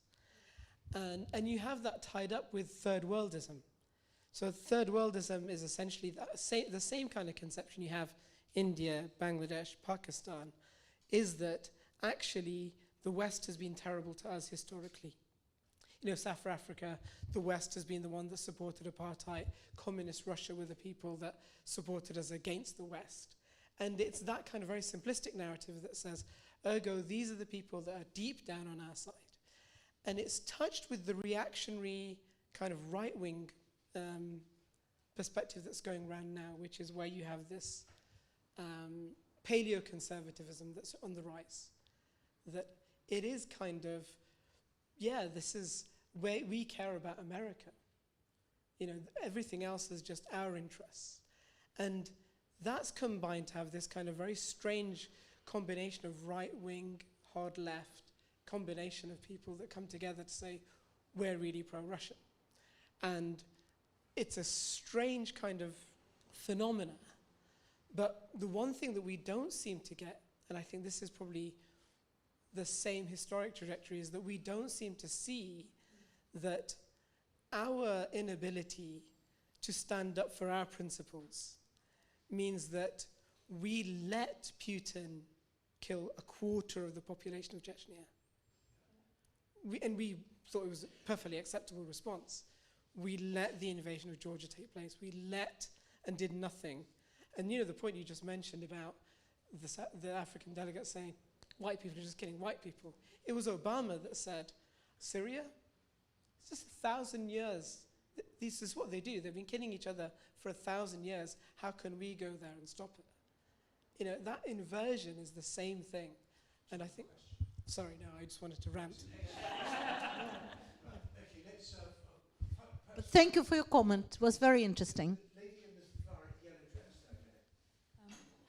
And you have that tied up with third worldism. So third worldism is essentially the same kind of conception you have India, Bangladesh, Pakistan, is that actually the West has been terrible to us historically. South Africa, the West has been the one that supported apartheid. Communist Russia were the people that supported us against the West. And it's that kind of very simplistic narrative that says, ergo, these are the people that are deep down on our side. And it's touched with the reactionary kind of right-wing perspective that's going around now, which is where you have this paleo-conservatism that's on the rise. That it is kind of, this is where we care about America. Everything else is just our interests. And that's combined to have this kind of very strange combination of right-wing, hard left, combination of people that come together to say, we're really pro-Russian. And it's a strange kind of phenomena. But the one thing that we don't seem to get, and I think this is probably the same historic trajectory, is that we don't seem to see that our inability to stand up for our principles means that we let Putin kill a quarter of the population of Chechnya. We thought it was a perfectly acceptable response. We let the invasion of Georgia take place. We let and did nothing. And you know, the point you just mentioned about the African delegate saying, white people are just killing white people. It was Obama that said, Syria, it's just 1,000 years. This is what they do. They've been killing each other for 1,000 years. How can we go there and stop it? You know, that inversion is the same thing. And I think, sorry, no, I just wanted to rant. But thank you for your comment. It was very interesting.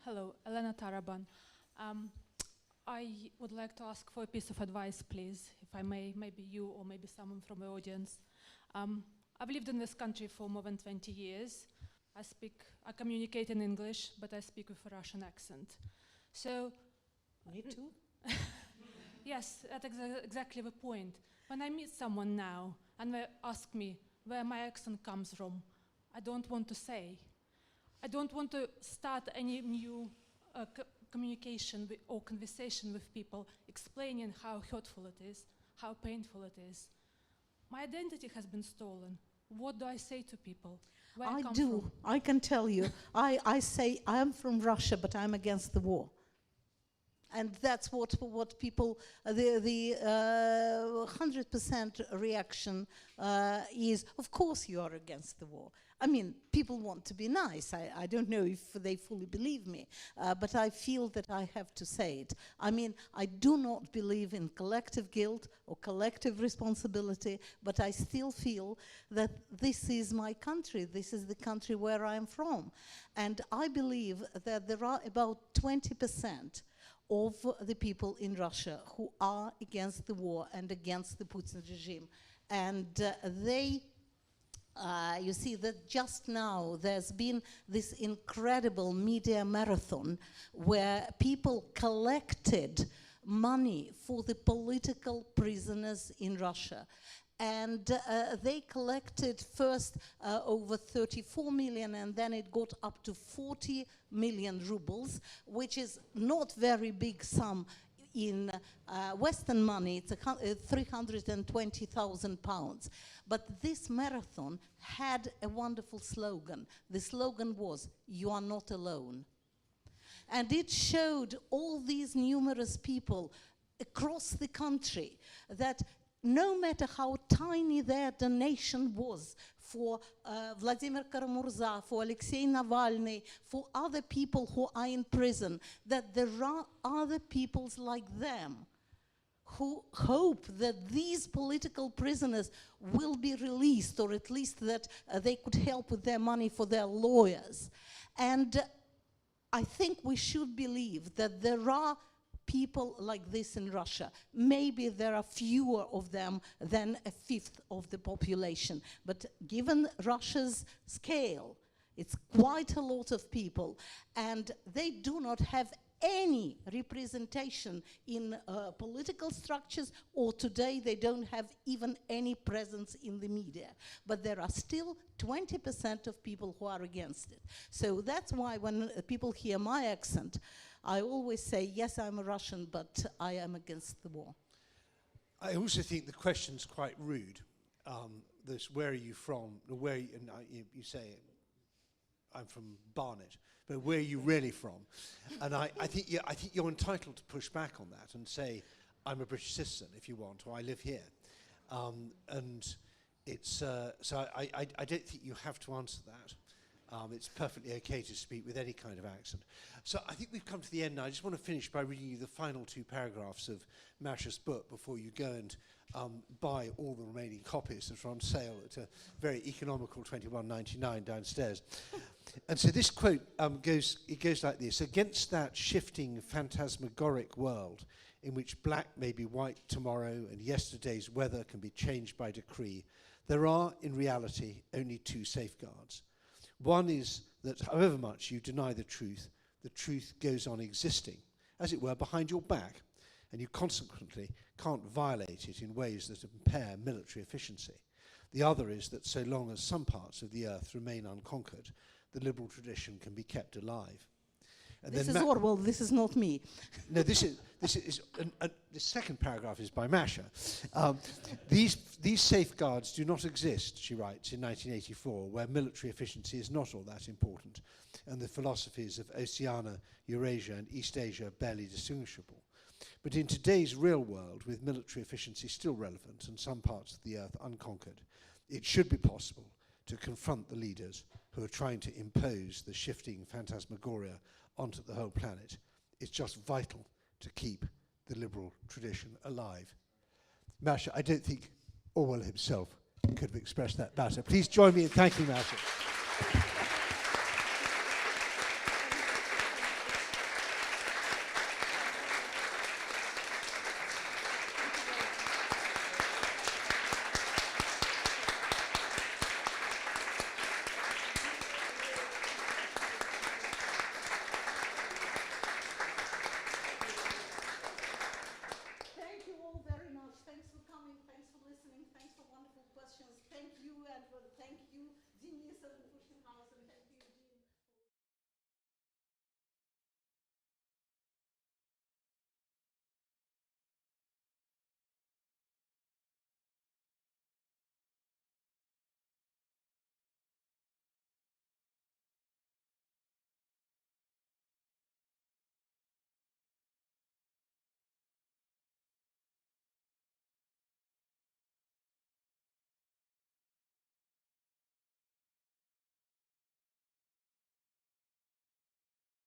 Hello, Elena Taraban. I would like to ask for a piece of advice, please, if I may, maybe you or maybe someone from the audience. I've lived in this country for more than 20 years. I communicate in English, but I speak with a Russian accent. So, me too. Yes, that's exactly the point. When I meet someone now and they ask me where my accent comes from, I don't want to say. I don't want to start any new communication or conversation with people explaining how hurtful it is, how painful it is. My identity has been stolen. What do I say to people? Where I come from? I can tell you. I say I'm from Russia, but I'm against the war. And that's what people, the 100% reaction is, of course you are against the war. I mean, people want to be nice. I don't know if they fully believe me, but I feel that I have to say it. I mean, I do not believe in collective guilt or collective responsibility, but I still feel that this is my country. This is the country where I'm from. And I believe that there are about 20% of the people in Russia who are against the war and against the Putin regime. And you see that just now there's been this incredible media marathon where people collected money for the political prisoners in Russia. And they collected first over 34 million, and then it got up to 40 million rubles, which is not very big sum in Western money. It's 320,000 pounds. But this marathon had a wonderful slogan. The slogan was, "You are not alone." And it showed all these numerous people across the country that no matter how tiny their donation was for Vladimir Karamurza, for Alexei Navalny, for other people who are in prison, that there are other peoples like them who hope that these political prisoners will be released, or at least that they could help with their money for their lawyers. And I think we should believe that there are people like this in Russia. Maybe there are fewer of them than a fifth of the population. But given Russia's scale, it's quite a lot of people. And they do not have any representation in political structures, or today they don't have even any presence in the media. But there are still 20% of people who are against it. So that's why when people hear my accent, I always say, yes, I'm a Russian, but I am against the war. I also think the question's quite rude. This, where are you from? You say, I'm from Barnet, but where are you really from? And I think you're entitled to push back on that and say, I'm a British citizen if you want, or I live here. And it's so I don't think you have to answer that. It's perfectly okay to speak with any kind of accent. So I think we've come to the end now. I just want to finish by reading you the final 2 paragraphs of Masha's book before you go and buy all the remaining copies that are on sale at a very economical $21.99 downstairs. And so this quote goes like this: "Against that shifting, phantasmagoric world in which black may be white tomorrow and yesterday's weather can be changed by decree, there are, in reality, only 2 safeguards. One is that however much you deny the truth goes on existing, as it were, behind your back, and you consequently can't violate it in ways that impair military efficiency. The other is that so long as some parts of the earth remain unconquered, the liberal tradition can be kept alive." And this is Orwell, this is not me. No, the second paragraph is by Masha. These safeguards do not exist, she writes in 1984, where military efficiency is not all that important. and the philosophies of Oceania, Eurasia, and East Asia barely distinguishable. But in today's real world, with military efficiency still relevant and some parts of the earth unconquered, it should be possible to confront the leaders who are trying to impose the shifting phantasmagoria onto the whole planet. It's just vital to keep the liberal tradition alive. Masha, I don't think Orwell himself could have expressed that better. Please join me in thanking Masha.